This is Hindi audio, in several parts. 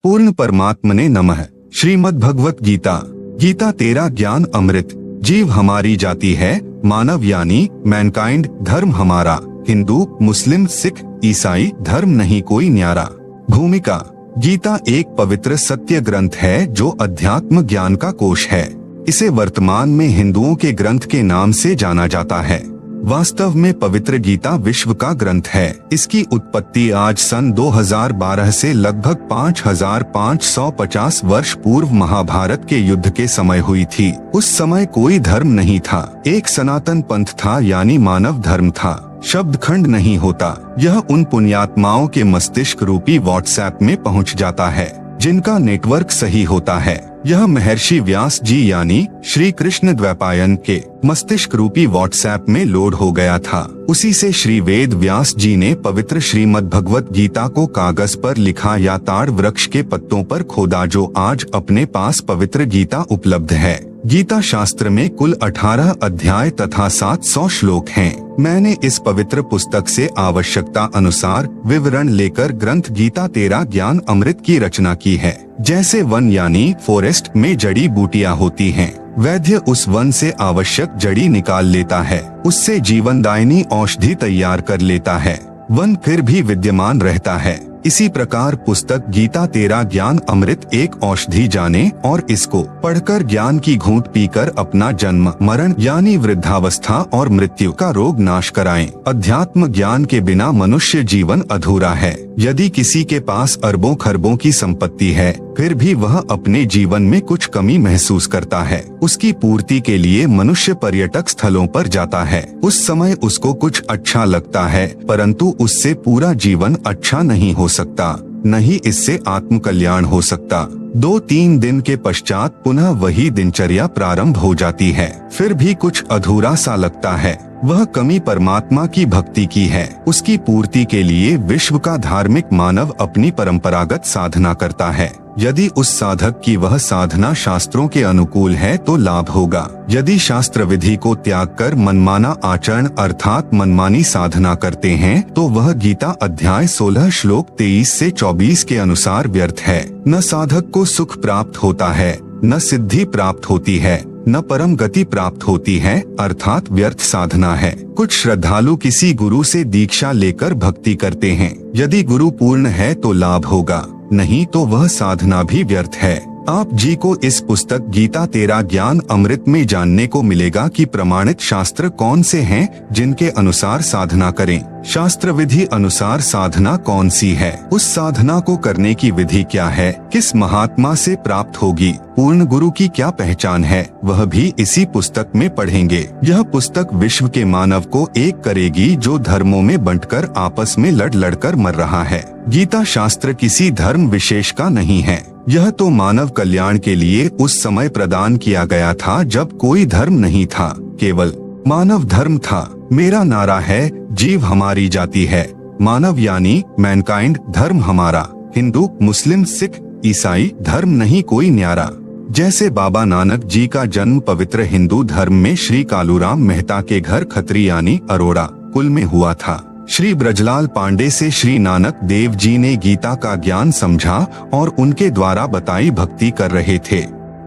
पूर्ण परमात्मने नमः। श्रीमद् भगवत गीता। गीता तेरा ज्ञान अमृत। जीव हमारी जाति है, मानव यानी मैनकाइंड धर्म हमारा। हिंदू, मुस्लिम, सिख, ईसाई धर्म नहीं कोई न्यारा। भूमिका। गीता एक पवित्र सत्य ग्रंथ है जो अध्यात्म ज्ञान का कोश है। इसे वर्तमान में हिंदुओं के ग्रंथ के नाम से जाना जाता है। वास्तव में पवित्र गीता विश्व का ग्रंथ है। इसकी उत्पत्ति आज सन 2012 से लगभग 5550 वर्ष पूर्व महाभारत के युद्ध के समय हुई थी। उस समय कोई धर्म नहीं था, एक सनातन पंथ था यानी मानव धर्म था। शब्द खंड नहीं होता। यह उन पुण्यात्माओं के मस्तिष्क रूपी व्हाट्सएप में पहुंच जाता है जिनका नेटवर्क सही होता है। यह महर्षि व्यास जी यानी श्री कृष्ण द्वैपायन के मस्तिष्क रूपी व्हाट्सएप में लोड हो गया था। उसी से श्री वेद व्यास जी ने पवित्र श्रीमद् भगवत गीता को कागज पर लिखा या ताड़ वृक्ष के पत्तों पर खोदा, जो आज अपने पास पवित्र गीता उपलब्ध है। गीता शास्त्र में कुल 18 अध्याय तथा 700 श्लोक हैं। मैंने इस पवित्र पुस्तक से आवश्यकता अनुसार विवरण लेकर ग्रंथ गीता तेरा ज्ञान अमृत की रचना की है। जैसे वन यानी फॉरेस्ट में जड़ी बूटियां होती हैं, वैद्य उस वन से आवश्यक जड़ी निकाल लेता है, उससे जीवनदायिनी औषधि तैयार कर लेता है, वन फिर भी विद्यमान रहता है। इसी प्रकार पुस्तक गीता तेरा ज्ञान अमृत एक औषधि जाने और इसको पढ़कर ज्ञान की घूंट पीकर अपना जन्म, मरण यानी वृद्धावस्था और मृत्यु का रोग नाश कराएं। अध्यात्म ज्ञान के बिना मनुष्य जीवन अधूरा है। यदि किसी के पास अरबों खरबों की संपत्ति है, फिर भी वह अपने जीवन में कुछ कमी महसूस करता है। उसकी पूर्ति के लिए मनुष्य पर्यटक स्थलों पर जाता है। उस समय उसको कुछ अच्छा लगता है, परंतु उससे पूरा जीवन अच्छा नहीं हो सकता, नहीं इससे आत्म कल्याण हो सकता। 2-3 दिन के पश्चात पुनः वही दिनचर्या प्रारंभ हो जाती है। फिर भी कुछ अधूरा सा लगता है। वह कमी परमात्मा की भक्ति की है। उसकी पूर्ति के लिए विश्व का धार्मिक मानव अपनी परंपरागत साधना करता है। यदि उस साधक की वह साधना शास्त्रों के अनुकूल है तो लाभ होगा। यदि शास्त्र विधि को त्याग कर मनमाना आचरण अर्थात मनमानी साधना करते हैं तो वह गीता अध्याय 16 श्लोक 23 से 24 के अनुसार व्यर्थ है। न साधक को सुख प्राप्त होता है, न सिद्धि प्राप्त होती है, न परम गति प्राप्त होती है, अर्थात व्यर्थ साधना है। कुछ श्रद्धालु किसी गुरु से दीक्षा लेकर भक्ति करते हैं। यदि गुरु पूर्ण है तो लाभ होगा, नहीं तो वह साधना भी व्यर्थ है। आप जी को इस पुस्तक गीता तेरा ज्ञान अमृत में जानने को मिलेगा कि प्रमाणित शास्त्र कौन से हैं जिनके अनुसार साधना करें। शास्त्र विधि अनुसार साधना कौन सी है, उस साधना को करने की विधि क्या है, किस महात्मा से प्राप्त होगी, पूर्ण गुरु की क्या पहचान है, वह भी इसी पुस्तक में पढ़ेंगे। यह पुस्तक विश्व के मानव को एक करेगी जो धर्मों में बंटकर आपस में लड़ कर मर रहा है। गीता शास्त्र किसी धर्म विशेष का नहीं है। यह तो मानव कल्याण के लिए उस समय प्रदान किया गया था जब कोई धर्म नहीं था, केवल मानव धर्म था। मेरा नारा है, जीव हमारी जाति है, मानव यानी मैनकाइंड धर्म हमारा। हिंदू, मुस्लिम, सिख, ईसाई धर्म नहीं कोई न्यारा। जैसे बाबा नानक जी का जन्म पवित्र हिंदू धर्म में श्री कालूराम मेहता के घर खत्री यानी अरोड़ा कुल में हुआ था। श्री ब्रजलाल पांडे से श्री नानक देव जी ने गीता का ज्ञान समझा और उनके द्वारा बताई भक्ति कर रहे थे।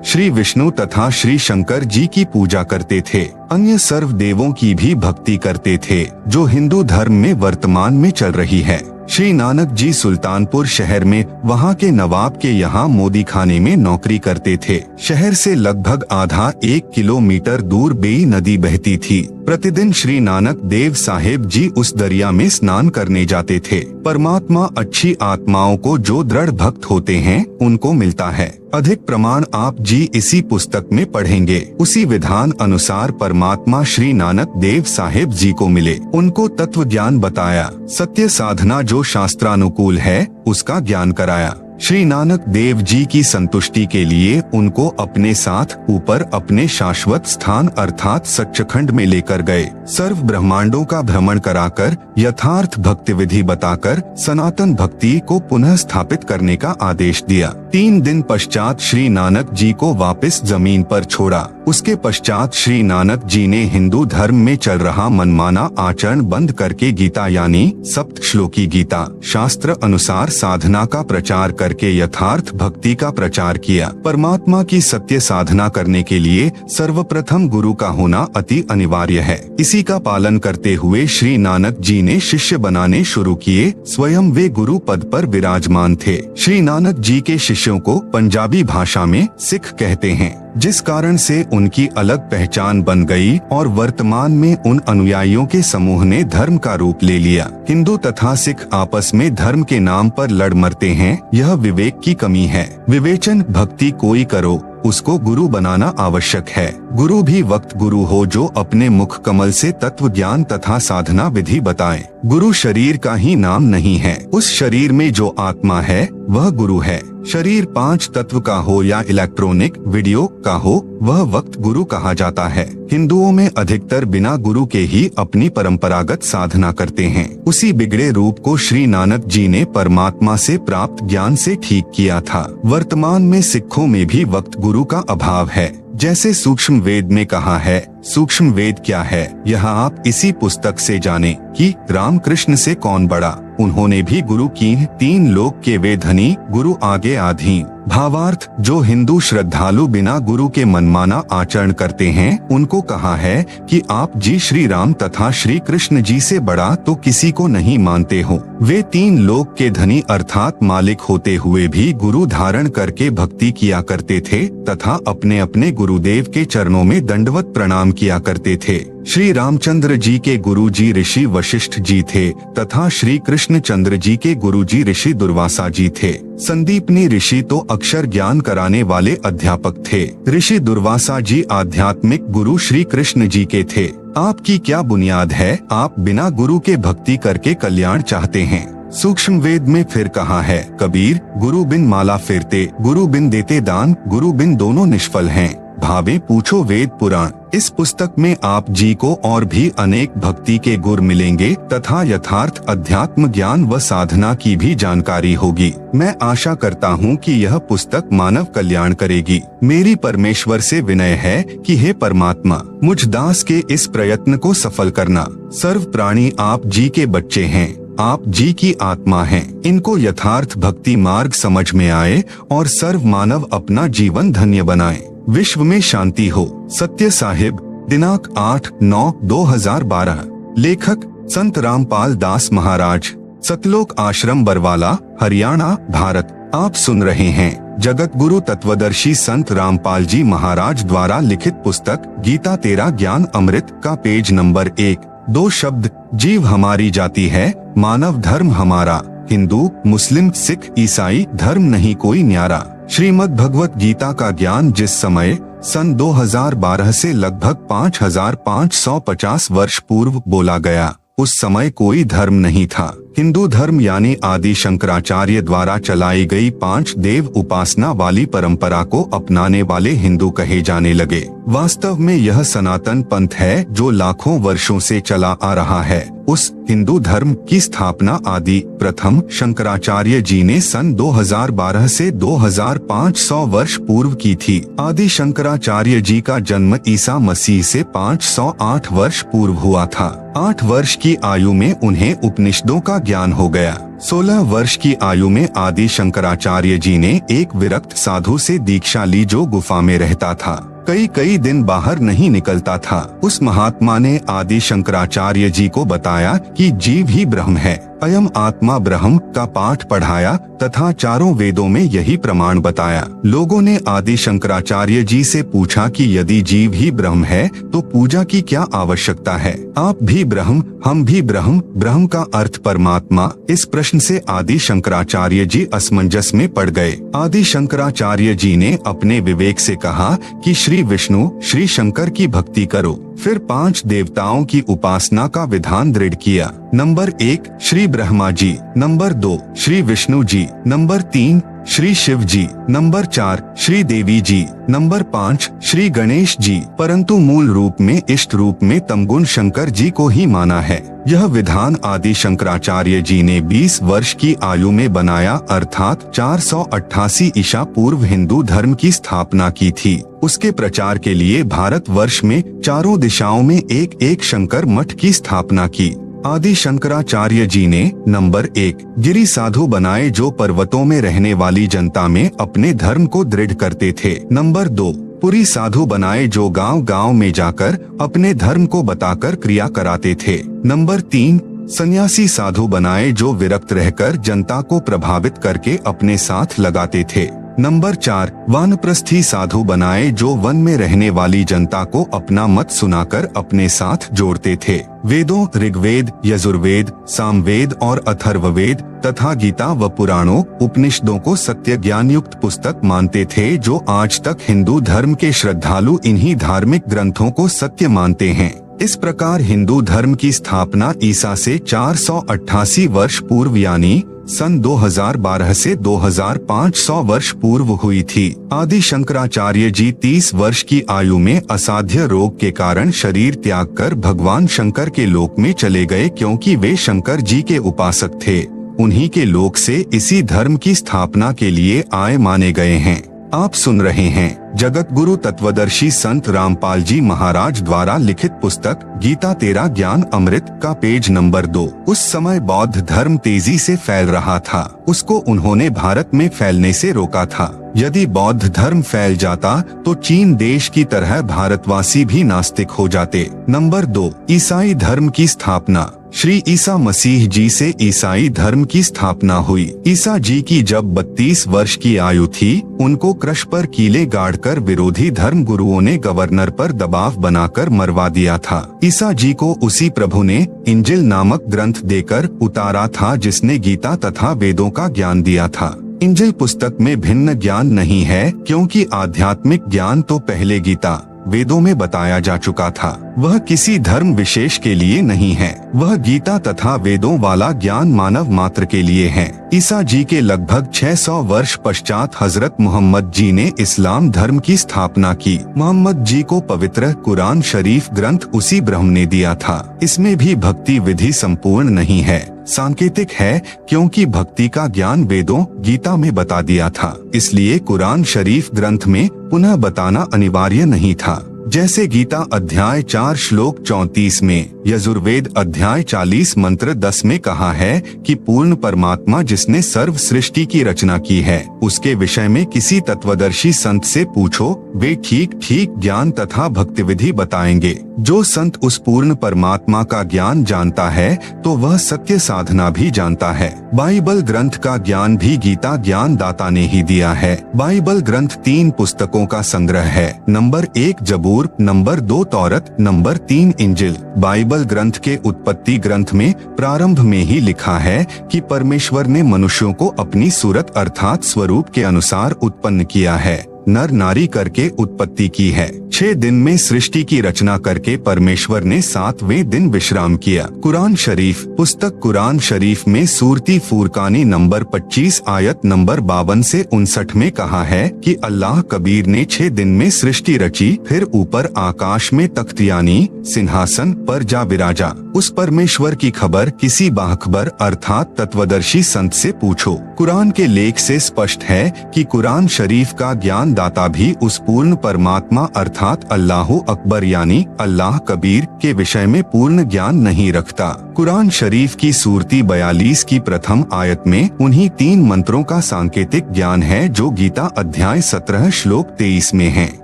श्री विष्णु तथा श्री शंकर जी की पूजा करते थे। अन्य सर्व देवों की भी भक्ति करते थे, जो हिंदू धर्म में वर्तमान में चल रही है। श्री नानक जी सुल्तानपुर शहर में वहाँ के नवाब के यहाँ मोदी खाने में नौकरी करते थे। शहर से लगभग आधा 1 किलोमीटर दूर बेई नदी बहती थी। प्रतिदिन श्री नानक देव साहेब जी उस दरिया में स्नान करने जाते थे। परमात्मा अच्छी आत्माओं को जो दृढ़ भक्त होते हैं उनको मिलता है। अधिक प्रमाण आप जी इसी पुस्तक में पढ़ेंगे। उसी विधान अनुसार परमात्मा श्री नानक देव साहेब जी को मिले, उनको तत्व ज्ञान बताया, सत्य साधना जो शास्त्रानुकूल है उसका ज्ञान कराया। श्री नानक देव जी की संतुष्टि के लिए उनको अपने साथ ऊपर अपने शाश्वत स्थान अर्थात सच्चखंड में लेकर गए। सर्व ब्रह्मांडों का भ्रमण कराकर यथार्थ भक्ति विधि बताकर सनातन भक्ति को पुनः स्थापित करने का आदेश दिया। 3 दिन पश्चात श्री नानक जी को वापस जमीन पर छोड़ा। उसके पश्चात श्री नानक जी ने हिंदू धर्म में चल रहा मनमाना आचरण बंद करके गीता यानी सप्त श्लोकी गीता शास्त्र अनुसार साधना का प्रचार कर करके यथार्थ भक्ति का प्रचार किया। परमात्मा की सत्य साधना करने के लिए सर्वप्रथम गुरु का होना अति अनिवार्य है। इसी का पालन करते हुए श्री नानक जी ने शिष्य बनाने शुरू किए। स्वयं वे गुरु पद पर विराजमान थे। श्री नानक जी के शिष्यों को पंजाबी भाषा में सिख कहते हैं, जिस कारण से उनकी अलग पहचान बन गई और वर्तमान में उन अनुयायियों के समूह ने धर्म का रूप ले लिया। हिंदू तथा सिख आपस में धर्म के नाम पर लड़ मरते हैं, यह विवेक की कमी है। विवेचन भक्ति कोई करो, उसको गुरु बनाना आवश्यक है। गुरु भी वक्त गुरु हो जो अपने मुख कमल से तत्व ज्ञान तथा साधना विधि बताए। गुरु शरीर का ही नाम नहीं है, उस शरीर में जो आत्मा है वह गुरु है। शरीर 5 तत्व का हो या इलेक्ट्रॉनिक वीडियो का हो, वह वक्त गुरु कहा जाता है। हिंदुओं में अधिकतर बिना गुरु के ही अपनी परंपरागत साधना करते हैं। उसी बिगड़े रूप को श्री नानक जी ने परमात्मा से प्राप्त ज्ञान से ठीक किया था। वर्तमान में सिखों में भी वक्त गुरु का अभाव है। जैसे सूक्ष्म वेद में कहा है, सूक्ष्म वेद क्या है यह आप इसी पुस्तक से जाने कि रामकृष्ण से कौन बड़ा। उन्होंने भी गुरु की 3 लोक के वे धनी, गुरु आगे आधीन। भावार्थ, जो हिंदू श्रद्धालु बिना गुरु के मनमाना आचरण करते हैं, उनको कहा है कि आप जी श्री राम तथा श्री कृष्ण जी से बड़ा तो किसी को नहीं मानते हो। वे 3 लोक के धनी अर्थात मालिक होते हुए भी गुरु धारण करके भक्ति किया करते थे तथा अपने अपने गुरुदेव के चरणों में दंडवत प्रणाम किया करते थे। श्री रामचंद्र जी के गुरु जी ऋषि वशिष्ठ जी थे तथा श्री कृष्ण चंद्र जी के गुरु जी ऋषि दुर्वासा जी थे। संदीपनी ऋषि तो अक्षर ज्ञान कराने वाले अध्यापक थे। ऋषि दुर्वासा जी आध्यात्मिक गुरु श्री कृष्ण जी के थे। आपकी क्या बुनियाद है? आप बिना गुरु के भक्ति करके कल्याण चाहते हैं। सूक्ष्म वेद में फिर कहा है, कबीर गुरु बिन माला फेरते, गुरु बिन देते दान, गुरु बिन दोनों निष्फल हैं। भावे पूछो वेद पुराण। इस पुस्तक में आप जी को और भी अनेक भक्ति के गुर मिलेंगे तथा यथार्थ अध्यात्म ज्ञान व साधना की भी जानकारी होगी। मैं आशा करता हूँ कि यह पुस्तक मानव कल्याण करेगी। मेरी परमेश्वर से विनय है कि हे परमात्मा, मुझ दास के इस प्रयत्न को सफल करना। सर्व प्राणी आप जी के बच्चे हैं, आप जी की आत्मा हैं। इनको यथार्थ भक्ति मार्ग समझ में आए और सर्व मानव अपना जीवन धन्य बनाए। विश्व में शांति हो। सत्य साहिब, दिनांक 8/9/2012। लेखक संत रामपाल दास महाराज, सतलोक आश्रम बरवाला, हरियाणा, भारत। आप सुन रहे हैं जगत गुरु तत्वदर्शी संत रामपाल जी महाराज द्वारा लिखित पुस्तक गीता तेरा ज्ञान अमृत का पेज नंबर 1। 2 शब्द, जीव हमारी जाति है, मानव धर्म हमारा। हिंदू, मुस्लिम, सिख, ईसाई धर्म नहीं कोई न्यारा। श्रीमद् भगवत गीता का ज्ञान जिस समय सन 2012 से लगभग 5550 वर्ष पूर्व बोला गया, उस समय कोई धर्म नहीं था। हिंदू धर्म यानी आदि शंकराचार्य द्वारा चलाई गई 5 देव उपासना वाली परंपरा को अपनाने वाले हिंदू कहे जाने लगे। वास्तव में यह सनातन पंथ है जो लाखों वर्षों से चला आ रहा है। उस हिंदू धर्म की स्थापना आदि प्रथम शंकराचार्य जी ने सन 2012 से 2500 वर्ष पूर्व की थी। आदि शंकराचार्य जी का जन्म ईसा मसीह से 508 वर्ष पूर्व हुआ था। 8 वर्ष की आयु में उन्हें उपनिषदों का ज्ञान हो गया। 16 वर्ष की आयु में आदि शंकराचार्य जी ने एक विरक्त साधु से दीक्षा ली जो गुफा में रहता था। कई दिन बाहर नहीं निकलता था। उस महात्मा ने आदि शंकराचार्य जी को बताया कि जीव ही ब्रह्म है, अयम आत्मा ब्रह्म का पाठ पढ़ाया तथा चारों वेदों में यही प्रमाण बताया। लोगों ने आदि शंकराचार्य जी से पूछा कि यदि जीव ही ब्रह्म है तो पूजा की क्या आवश्यकता है? आप भी ब्रह्म, हम भी ब्रह्म, ब्रह्म का अर्थ परमात्मा। इस प्रश्न से आदि शंकराचार्य जी असमंजस में पड़ गए। आदि शंकराचार्य जी ने अपने विवेक से कहा कि श्री विष्णु, श्री शंकर की भक्ति करो। फिर 5 देवताओं की उपासना का विधान दृढ़ किया। Number 1 Shri Brahma ji, number 2 Shri Vishnu ji, number 3 Shri Shiv जी, नंबर 4 श्री देवी जी, नंबर 5 श्री गणेश जी। परंतु मूल रूप में इष्ट रूप में तमगुण शंकर जी को ही माना है। यह विधान आदि शंकराचार्य जी ने 20 वर्ष की आयु में बनाया, अर्थात 488 ईसा पूर्व हिंदू धर्म की स्थापना की थी। उसके प्रचार के लिए भारत वर्ष में चारों दिशाओं में एक शंकर मठ की स्थापना की। आदि शंकराचार्य जी ने नंबर 1 गिरी साधु बनाए जो पर्वतों में रहने वाली जनता में अपने धर्म को दृढ़ करते थे। नंबर 2 पुरी साधु बनाए जो गांव-गांव में जाकर अपने धर्म को बताकर क्रिया कराते थे। नंबर 3 सन्यासी साधु बनाए जो विरक्त रहकर जनता को प्रभावित करके अपने साथ लगाते थे। नंबर 4 वानप्रस्थी साधु बनाए जो वन में रहने वाली जनता को अपना मत सुनाकर अपने साथ जोड़ते थे। वेदों ऋग्वेद, यजुर्वेद, सामवेद और अथर्ववेद तथा गीता व पुराणों उपनिषदों को सत्य ज्ञान युक्त पुस्तक मानते थे, जो आज तक हिंदू धर्म के श्रद्धालु इन्हीं धार्मिक ग्रंथों को सत्य मानते हैं। इस प्रकार हिंदू धर्म की स्थापना ईसा से 488 वर्ष पूर्व यानी सन 2012 से 2500 वर्ष पूर्व हुई थी। आदि शंकराचार्य जी 30 वर्ष की आयु में असाध्य रोग के कारण शरीर त्याग कर भगवान शंकर के लोक में चले गए, क्योंकि वे शंकर जी के उपासक थे। उन्हीं के लोक से इसी धर्म की स्थापना के लिए आए माने गए हैं। आप सुन रहे हैं जगत गुरु तत्वदर्शी संत रामपाल जी महाराज द्वारा लिखित पुस्तक गीता तेरा ज्ञान अमृत का पेज नंबर 2। उस समय बौद्ध धर्म तेजी से फैल रहा था, उसको उन्होंने भारत में फैलने से रोका था। यदि बौद्ध धर्म फैल जाता तो चीन देश की तरह भारतवासी भी नास्तिक हो जाते। नंबर 2 ईसाई धर्म की स्थापना। श्री ईसा मसीह जी से ईसाई धर्म की स्थापना हुई। ईसा जी की जब 32 वर्ष की आयु थी, उनको क्रश पर कीले गाड़कर विरोधी धर्म गुरुओं ने गवर्नर पर दबाव बनाकर मरवा दिया था। ईसा जी को उसी प्रभु ने इंजिल नामक ग्रंथ देकर उतारा था, जिसने गीता तथा वेदों का ज्ञान दिया था। इंजिल पुस्तक में भिन्न ज्ञान नहीं है, क्योंकि आध्यात्मिक ज्ञान तो पहले गीता वेदों में बताया जा चुका था। वह किसी धर्म विशेष के लिए नहीं है। वह गीता तथा वेदों वाला ज्ञान मानव मात्र के लिए है। ईसा जी के लगभग 600 वर्ष पश्चात हजरत मोहम्मद जी ने इस्लाम धर्म की स्थापना की। मोहम्मद जी को पवित्र कुरान शरीफ ग्रंथ उसी ब्रह्म ने दिया था। इसमें भी भक्ति विधि संपूर्ण नहीं है, सांकेतिक है, क्योंकि भक्ति का ज्ञान वेदों गीता में बता दिया था। इसलिए कुरान शरीफ ग्रंथ में पुनः बताना अनिवार्य नहीं था। जैसे गीता अध्याय 4 श्लोक 34 में, यजुर्वेद अध्याय 40 मंत्र 10 में कहा है कि पूर्ण परमात्मा जिसने सर्व सृष्टि की रचना की है, उसके विषय में किसी तत्वदर्शी संत से पूछो, वे ठीक ठीक ज्ञान तथा भक्ति विधि बताएंगे। जो संत उस पूर्ण परमात्मा का ज्ञान जानता है तो वह सत्य साधना भी जानता है। बाइबल ग्रंथ का ज्ञान भी गीता ज्ञान दाता ने ही दिया है। बाइबल ग्रंथ 3 पुस्तकों का संग्रह है। नंबर 1 जबूर, नंबर 2 तौरत, नंबर 3 इंजिल। बाइबल ग्रंथ के उत्पत्ति ग्रंथ में प्रारंभ में ही लिखा है कि परमेश्वर ने मनुष्यों को अपनी सूरत अर्थात स्वरूप के अनुसार उत्पन्न किया है, नर नारी करके उत्पत्ति की है। 6 दिन में सृष्टि की रचना करके परमेश्वर ने 7वें दिन विश्राम किया। कुरान शरीफ पुस्तक कुरान शरीफ में सूरती फुरकानी नंबर 25 आयत नंबर 52 से 59 में कहा है कि अल्लाह कबीर ने 6 दिन में सृष्टि रची, फिर ऊपर आकाश में तख्त यानी सिंहासन पर जा विराजा। उस परमेश्वर की खबर किसी बाखबर अर्थात तत्वदर्शी संत से पूछो। कुरान के लेख से स्पष्ट है कि कुरान शरीफ का ज्ञान दाता भी उस पूर्ण परमात्मा अर्थात अल्लाहु अकबर यानी अल्लाह कबीर के विषय में पूर्ण ज्ञान नहीं रखता। कुरान शरीफ की सूरती 42 की प्रथम आयत में उन्हीं 3 मंत्रों का सांकेतिक ज्ञान है जो गीता अध्याय 17 श्लोक 23 में है।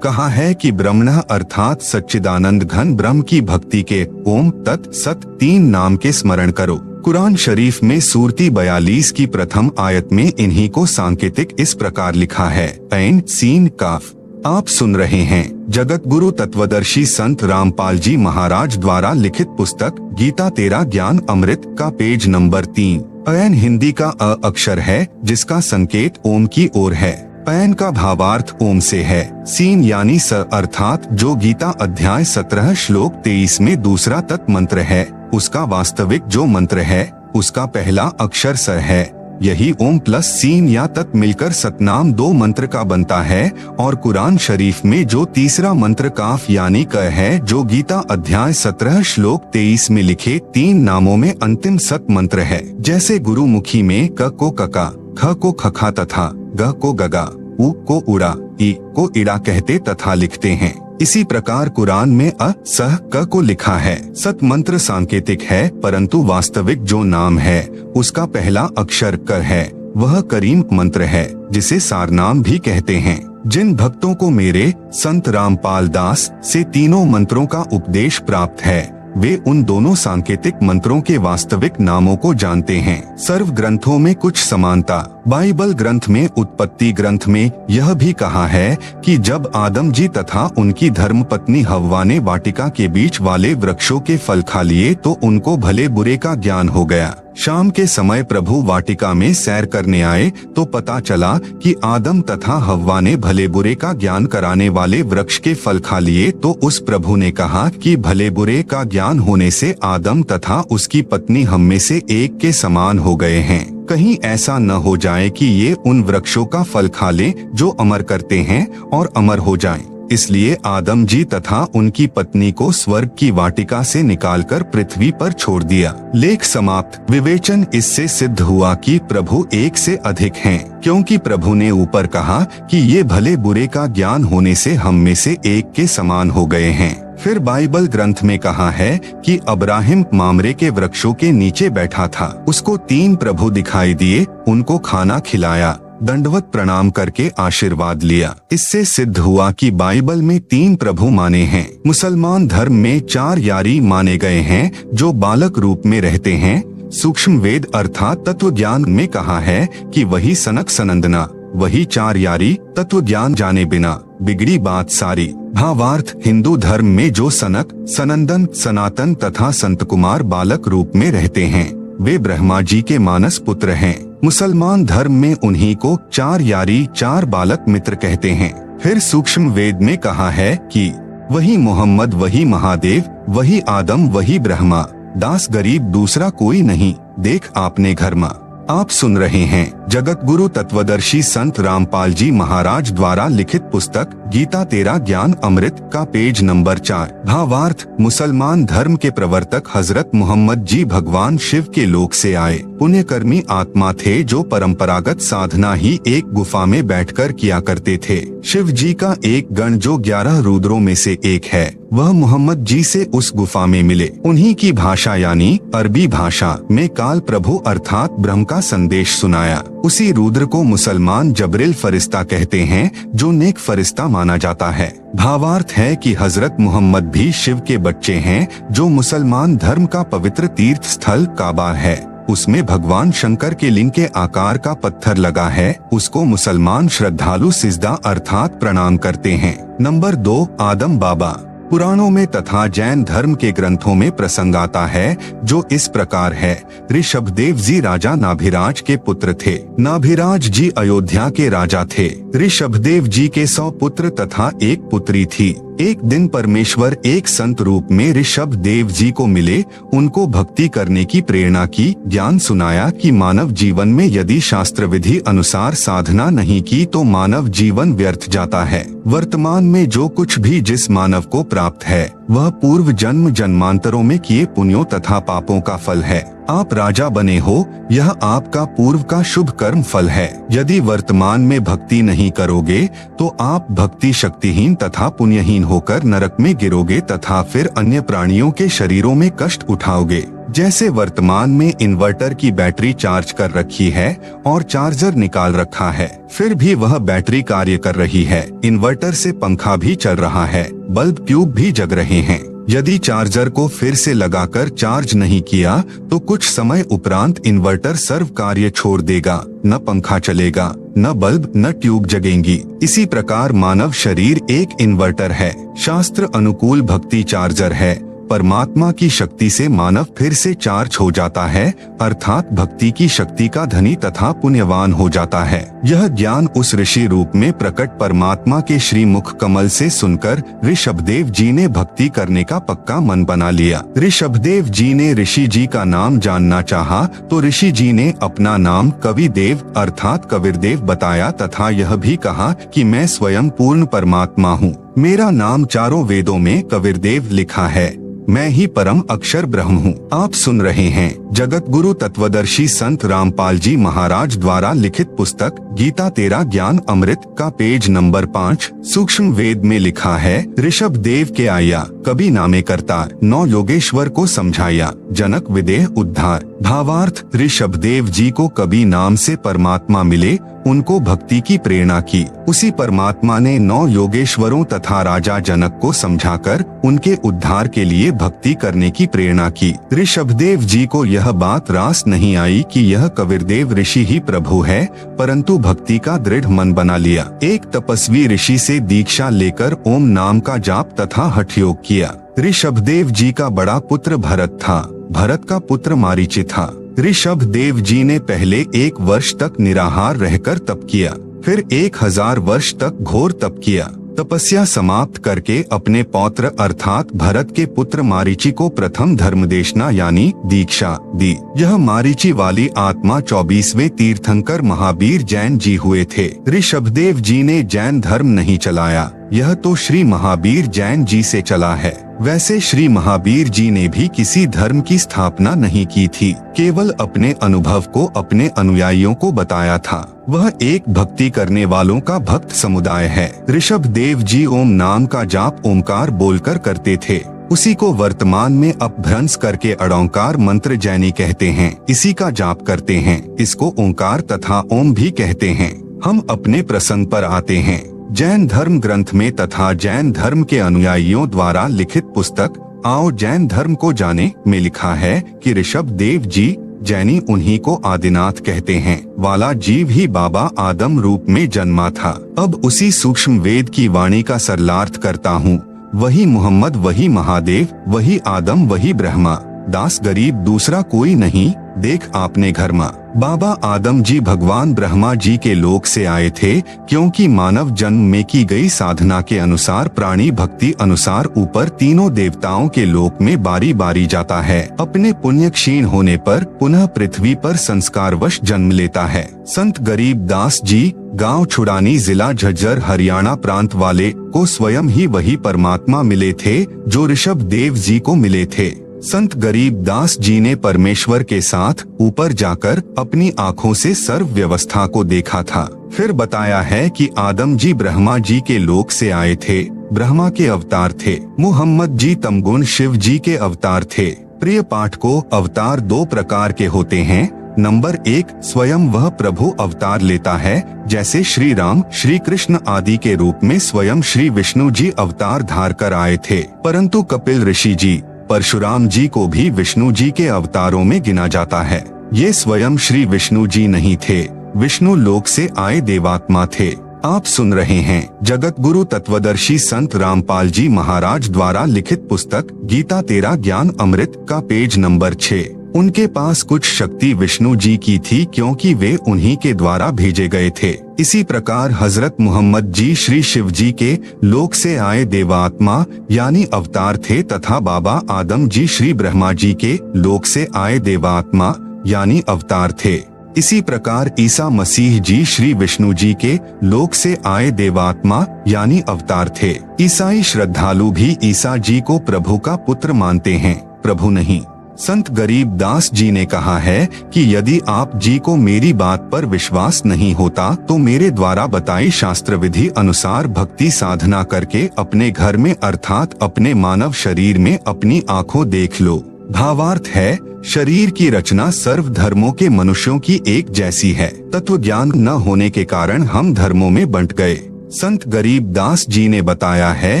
कहा है कि ब्रह्मणः अर्थात सच्चिदानंद घन ब्रह्म की भक्ति के ओम तत् सत 3 नाम के स्मरण करो। कुरान शरीफ में सूरती 42 की प्रथम आयत में इन्हीं को सांकेतिक इस प्रकार लिखा है, ऐन सीन काफ। आप सुन रहे हैं जगत गुरु तत्वदर्शी संत रामपाल जी महाराज द्वारा लिखित पुस्तक गीता तेरा ज्ञान अमृत का पेज नंबर 3। ऐन हिंदी का अ अक्षर है जिसका संकेत ओम की ओर है। ऐन का भावार्थ ओम से है। सीन यानी स अर्थात जो गीता अध्याय 17 श्लोक 23 में दूसरा तत् मंत्र है, उसका वास्तविक जो मंत्र है उसका पहला अक्षर स है। यही ओम प्लस सीन या तत् मिलकर सतनाम 2 मंत्र का बनता है। और कुरान शरीफ में जो तीसरा मंत्र काफ यानी क है, जो गीता अध्याय 17 श्लोक 23 में लिखे 3 नामों में अंतिम सत मंत्र है। जैसे गुरुमुखी में क को कका, ख को खखा तथा ग को गगा, उ को उड़ा, ई को इड़ा कहते तथा लिखते हैं। इसी प्रकार कुरान में अ सह क को लिखा है। सत मंत्र सांकेतिक है, परंतु वास्तविक जो नाम है उसका पहला अक्षर कर है। वह करीम मंत्र है जिसे सारनाम भी कहते हैं। जिन भक्तों को मेरे संत रामपाल दास से तीनों मंत्रों का उपदेश प्राप्त है, वे उन दोनों सांकेतिक मंत्रों के वास्तविक नामों को जानते हैं। सर्व ग्रंथों में कुछ समानता। बाइबल ग्रंथ में उत्पत्ति ग्रंथ में यह भी कहा है कि जब आदम जी तथा उनकी धर्मपत्नी हव्वा ने वाटिका के बीच वाले वृक्षों के फल खा लिए तो उनको भले बुरे का ज्ञान हो गया। शाम के समय प्रभु वाटिका में सैर करने आए तो पता चला कि आदम तथा हव्वा ने भले बुरे का ज्ञान कराने वाले वृक्ष के फल खा लिए। तो उस प्रभु ने कहा कि भले बुरे का ज्ञान होने से आदम तथा उसकी पत्नी हम में से एक के समान हो गए हैं। कहीं ऐसा न हो जाए कि ये उन वृक्षों का फल खा लें जो अमर करते हैं और अमर हो जाएं। इसलिए आदम जी तथा उनकी पत्नी को स्वर्ग की वाटिका से निकालकर पृथ्वी पर छोड़ दिया। लेख समाप्त। विवेचन। इससे सिद्ध हुआ कि प्रभु एक से अधिक हैं, क्योंकि प्रभु ने ऊपर कहा कि ये भले बुरे का ज्ञान होने से हम में से एक के समान हो गए हैं। फिर बाइबल ग्रंथ में कहा है कि अब्राहिम मामरे के वृक्षों के नीचे बैठा था। उसको 3 प्रभु दिखाई दिए, उनको खाना खिलाया, दंडवत प्रणाम करके आशीर्वाद लिया। इससे सिद्ध हुआ कि बाइबल में 3 प्रभु माने हैं। मुसलमान धर्म में 4 यारी माने गए हैं जो बालक रूप में रहते हैं। सूक्ष्म वेद अर्थात तत्व ज्ञान में कहा है कि वही सनक सनंदना, वही 4 यारी तत्व ज्ञान जाने बिना बिगड़ी बात सारी। भावार्थ। हिंदू धर्म में जो सनक, सनंदन, सनातन तथा संत कुमार बालक रूप में रहते हैं, वे ब्रह्मा जी के मानस पुत्र हैं। मुसलमान धर्म में उन्हीं को 4 यारी 4 बालक मित्र कहते हैं। फिर सूक्ष्म वेद में कहा है कि वही मोहम्मद, वही महादेव, वही आदम, वही ब्रह्मा, दास गरीब दूसरा कोई नहीं, देख आपने घर में। आप सुन रहे हैं जगत गुरु तत्वदर्शी संत रामपाल जी महाराज द्वारा लिखित पुस्तक गीता तेरा ज्ञान अमृत का पेज नंबर 4। भावार्थ। मुसलमान धर्म के प्रवर्तक हजरत मोहम्मद जी भगवान शिव के लोक से आए पुण्यकर्मी आत्मा थे जो परंपरागत साधना ही एक गुफा में बैठकर किया करते थे। शिव जी का एक गण जो 11 रुद्रों में से एक है, वह मोहम्मद जी से उस गुफा में मिले। उन्हीं की भाषा यानी अरबी भाषा में काल प्रभु अर्थात ब्रह्म का संदेश सुनाया। उसी रुद्र को मुसलमान जबरील फरिश्ता कहते हैं जो नेक फरिश्ता माना जाता है। भावार्थ है कि हजरत मोहम्मद भी शिव के बच्चे हैं। जो मुसलमान धर्म का पवित्र तीर्थ स्थल काबा है, उसमें भगवान शंकर के लिंग के आकार का पत्थर लगा है, उसको मुसलमान श्रद्धालु सिजदा अर्थात प्रणाम करते हैं। नंबर 2 आदम बाबा। पुराणों में तथा जैन धर्म के ग्रंथों में प्रसंग आता है जो इस प्रकार है। ऋषभदेव जी राजा नाभिराज के पुत्र थे। नाभिराज जी अयोध्या के राजा थे। ऋषभदेव जी के 100 पुत्र तथा एक पुत्री थी। एक दिन परमेश्वर एक संत रूप में ऋषभदेव जी को मिले, उनको भक्ति करने की प्रेरणा की, ज्ञान सुनाया कि मानव जीवन में यदि शास्त्र विधि अनुसार साधना नहीं की तो मानव जीवन व्यर्थ जाता है। वर्तमान में जो कुछ भी जिस मानव को प्राप्त है वह पूर्व जन्म जन्मांतरों में किए पुण्यों तथा पापों का फल है। आप राजा बने हो, यह आपका पूर्व का शुभ कर्म फल है। यदि वर्तमान में भक्ति नहीं करोगे तो आप भक्ति शक्तिहीन तथा पुण्यहीन होकर नरक में गिरोगे तथा फिर अन्य प्राणियों के शरीरों में कष्ट उठाओगे। जैसे वर्तमान में इन्वर्टर की बैटरी चार्ज कर रखी है और चार्जर निकाल रखा है, फिर भी वह बैटरी कार्य कर रही है। इन्वर्टर से पंखा भी चल रहा है, बल्ब ट्यूब भी जग रहे हैं। यदि चार्जर को फिर से लगाकर चार्ज नहीं किया तो कुछ समय उपरांत इन्वर्टर सर्व कार्य छोड़ देगा, न पंखा चलेगा, न बल्ब न ट्यूब जगेंगी। इसी प्रकार मानव शरीर एक इन्वर्टर है, शास्त्र अनुकूल भक्ति चार्जर है। परमात्मा की शक्ति से मानव फिर से चार्ज हो जाता है, अर्थात भक्ति की शक्ति का धनी तथा पुण्यवान हो जाता है। यह ज्ञान उस ऋषि रूप में प्रकट परमात्मा के श्री मुख कमल से सुनकर ऋषभदेव जी ने भक्ति करने का पक्का मन बना लिया। ऋषभदेव जी ने ऋषि जी का नाम जानना चाहा तो ऋषि जी ने अपना नाम कविदेव अर्थात कबीरदेव बताया तथा यह भी कहा कि मैं स्वयं पूर्ण परमात्मा हूँ। मेरा नाम चारों वेदों में कबीरदेव लिखा है। मैं ही परम अक्षर ब्रह्म हूँ। आप सुन रहे हैं जगत गुरु तत्वदर्शी संत रामपाल जी महाराज द्वारा लिखित पुस्तक गीता तेरा ज्ञान अमृत का पेज नंबर 5। सूक्ष्म वेद में लिखा है, ऋषभ देव के आया कभी नामे करतार, 9 योगेश्वर को समझाया जनक विदेह उद्धार। भावार्थ, ऋषभ देव जी को कभी नाम से परमात्मा मिले, उनको भक्ति की प्रेरणा की। उसी परमात्मा ने 9 योगेश्वरों तथा राजा जनक को समझाकर उनके उद्धार के लिए भक्ति करने की प्रेरणा की। ऋषभदेव जी को यह बात रास नहीं आई कि यह कबीरदेव ऋषि ही प्रभु है, परंतु भक्ति का दृढ़ मन बना लिया। एक तपस्वी ऋषि से दीक्षा लेकर ओम नाम का जाप तथा हठ योग किया। ऋषभदेव जी का बड़ा पुत्र भरत था। भरत का पुत्र मारीची था। ऋषभदेव जी ने पहले 1 वर्ष तक निराहार रहकर तप किया, फिर 1000 वर्ष तक घोर तप किया। तपस्या समाप्त करके अपने पौत्र अर्थात भरत के पुत्र मारीची को प्रथम धर्मदेशना यानी दीक्षा दी। यह मारीची वाली आत्मा 24वें तीर्थंकर महावीर जैन जी हुए थे। ऋषभदेव जी ने जैन धर्म नहीं चलाया, यह तो श्री महावीर जैन जी से चला है। वैसे श्री महावीर जी ने भी किसी धर्म की स्थापना नहीं की थी, केवल अपने अनुभव को अपने अनुयायियों को बताया था। वह एक भक्ति करने वालों का भक्त समुदाय है। ऋषभदेव जी ओम नाम का जाप ओमकार बोलकर करते थे। उसी को वर्तमान में अपभ्रंश करके अड़ोंकार मंत्र जैनी कहते हैं। इसी का जाप करते हैं। इसको ओंकार तथा ओम भी कहते हैं। हम अपने प्रसंग पर आते हैं। जैन धर्म ग्रंथ में तथा जैन धर्म के अनुयायियों द्वारा लिखित पुस्तक आओ जैन धर्म को जाने में लिखा है कि ऋषभदेव जी जैनी उन्हीं को आदिनाथ कहते हैं वाला जीव ही बाबा आदम रूप में जन्मा था। अब उसी सूक्ष्म वेद की वाणी का सरलार्थ करता हूँ। वही मोहम्मद, वही महादेव, वही आदम, वही ब्रह्मा, दास गरीब दूसरा कोई नहीं, देख आपने घर माँ। बाबा आदम जी भगवान ब्रह्मा जी के लोक से आए थे, क्योंकि मानव जन्म में की गई साधना के अनुसार प्राणी भक्ति अनुसार ऊपर तीनों देवताओं के लोक में बारी बारी जाता है। अपने पुण्य क्षीण होने पर पुनः पृथ्वी पर संस्कारवश जन्म लेता है। संत गरीब दास जी गांव छुड़ानी जिला झज्जर हरियाणा प्रांत वाले को स्वयं ही वही परमात्मा मिले थे जो ऋषभदेव जी को मिले थे। संत गरीब दास जी ने परमेश्वर के साथ ऊपर जाकर अपनी आँखों से सर्व व्यवस्था को देखा था। फिर बताया है कि आदम जी ब्रह्मा जी के लोक से आए थे, ब्रह्मा के अवतार थे। मुहम्मद जी तमगुण शिव जी के अवतार थे। प्रिय पाठ को अवतार 2 प्रकार के होते हैं। नंबर 1, स्वयं वह प्रभु अवतार लेता है, जैसे श्री राम, श्री कृष्ण आदि के रूप में स्वयं श्री विष्णु जी अवतार धार कर आए थे। परंतु कपिल ऋषि जी, परशुराम जी को भी विष्णु जी के अवतारों में गिना जाता है। ये स्वयं श्री विष्णु जी नहीं थे, विष्णु लोक से आए देवात्मा थे। आप सुन रहे हैं जगत गुरु तत्वदर्शी संत रामपाल जी महाराज द्वारा लिखित पुस्तक गीता तेरा ज्ञान अमृत का पेज नंबर 6। उनके पास कुछ शक्ति विष्णु जी की थी, क्योंकि वे उन्हीं के द्वारा भेजे गए थे। इसी प्रकार हजरत मोहम्मद जी श्री शिव जी के लोक से आए देवात्मा यानी अवतार थे, तथा बाबा आदम जी श्री ब्रह्मा जी के लोक से आए देवात्मा यानी अवतार थे। इसी प्रकार ईसा मसीह जी श्री विष्णु जी के लोक से आए देवात्मा यानी अवतार थे। ईसाई श्रद्धालु भी ईसा जी को प्रभु का पुत्र मानते हैं, प्रभु नहीं। संत गरीब दास जी ने कहा है कि यदि आप जी को मेरी बात पर विश्वास नहीं होता तो मेरे द्वारा बताई शास्त्र विधि अनुसार भक्ति साधना करके अपने घर में अर्थात अपने मानव शरीर में अपनी आंखों देख लो। भावार्थ है, शरीर की रचना सर्व धर्मों के मनुष्यों की एक जैसी है। तत्व ज्ञान न होने के कारण हम धर्मों में बंट गए। संत गरीब दास जी ने बताया है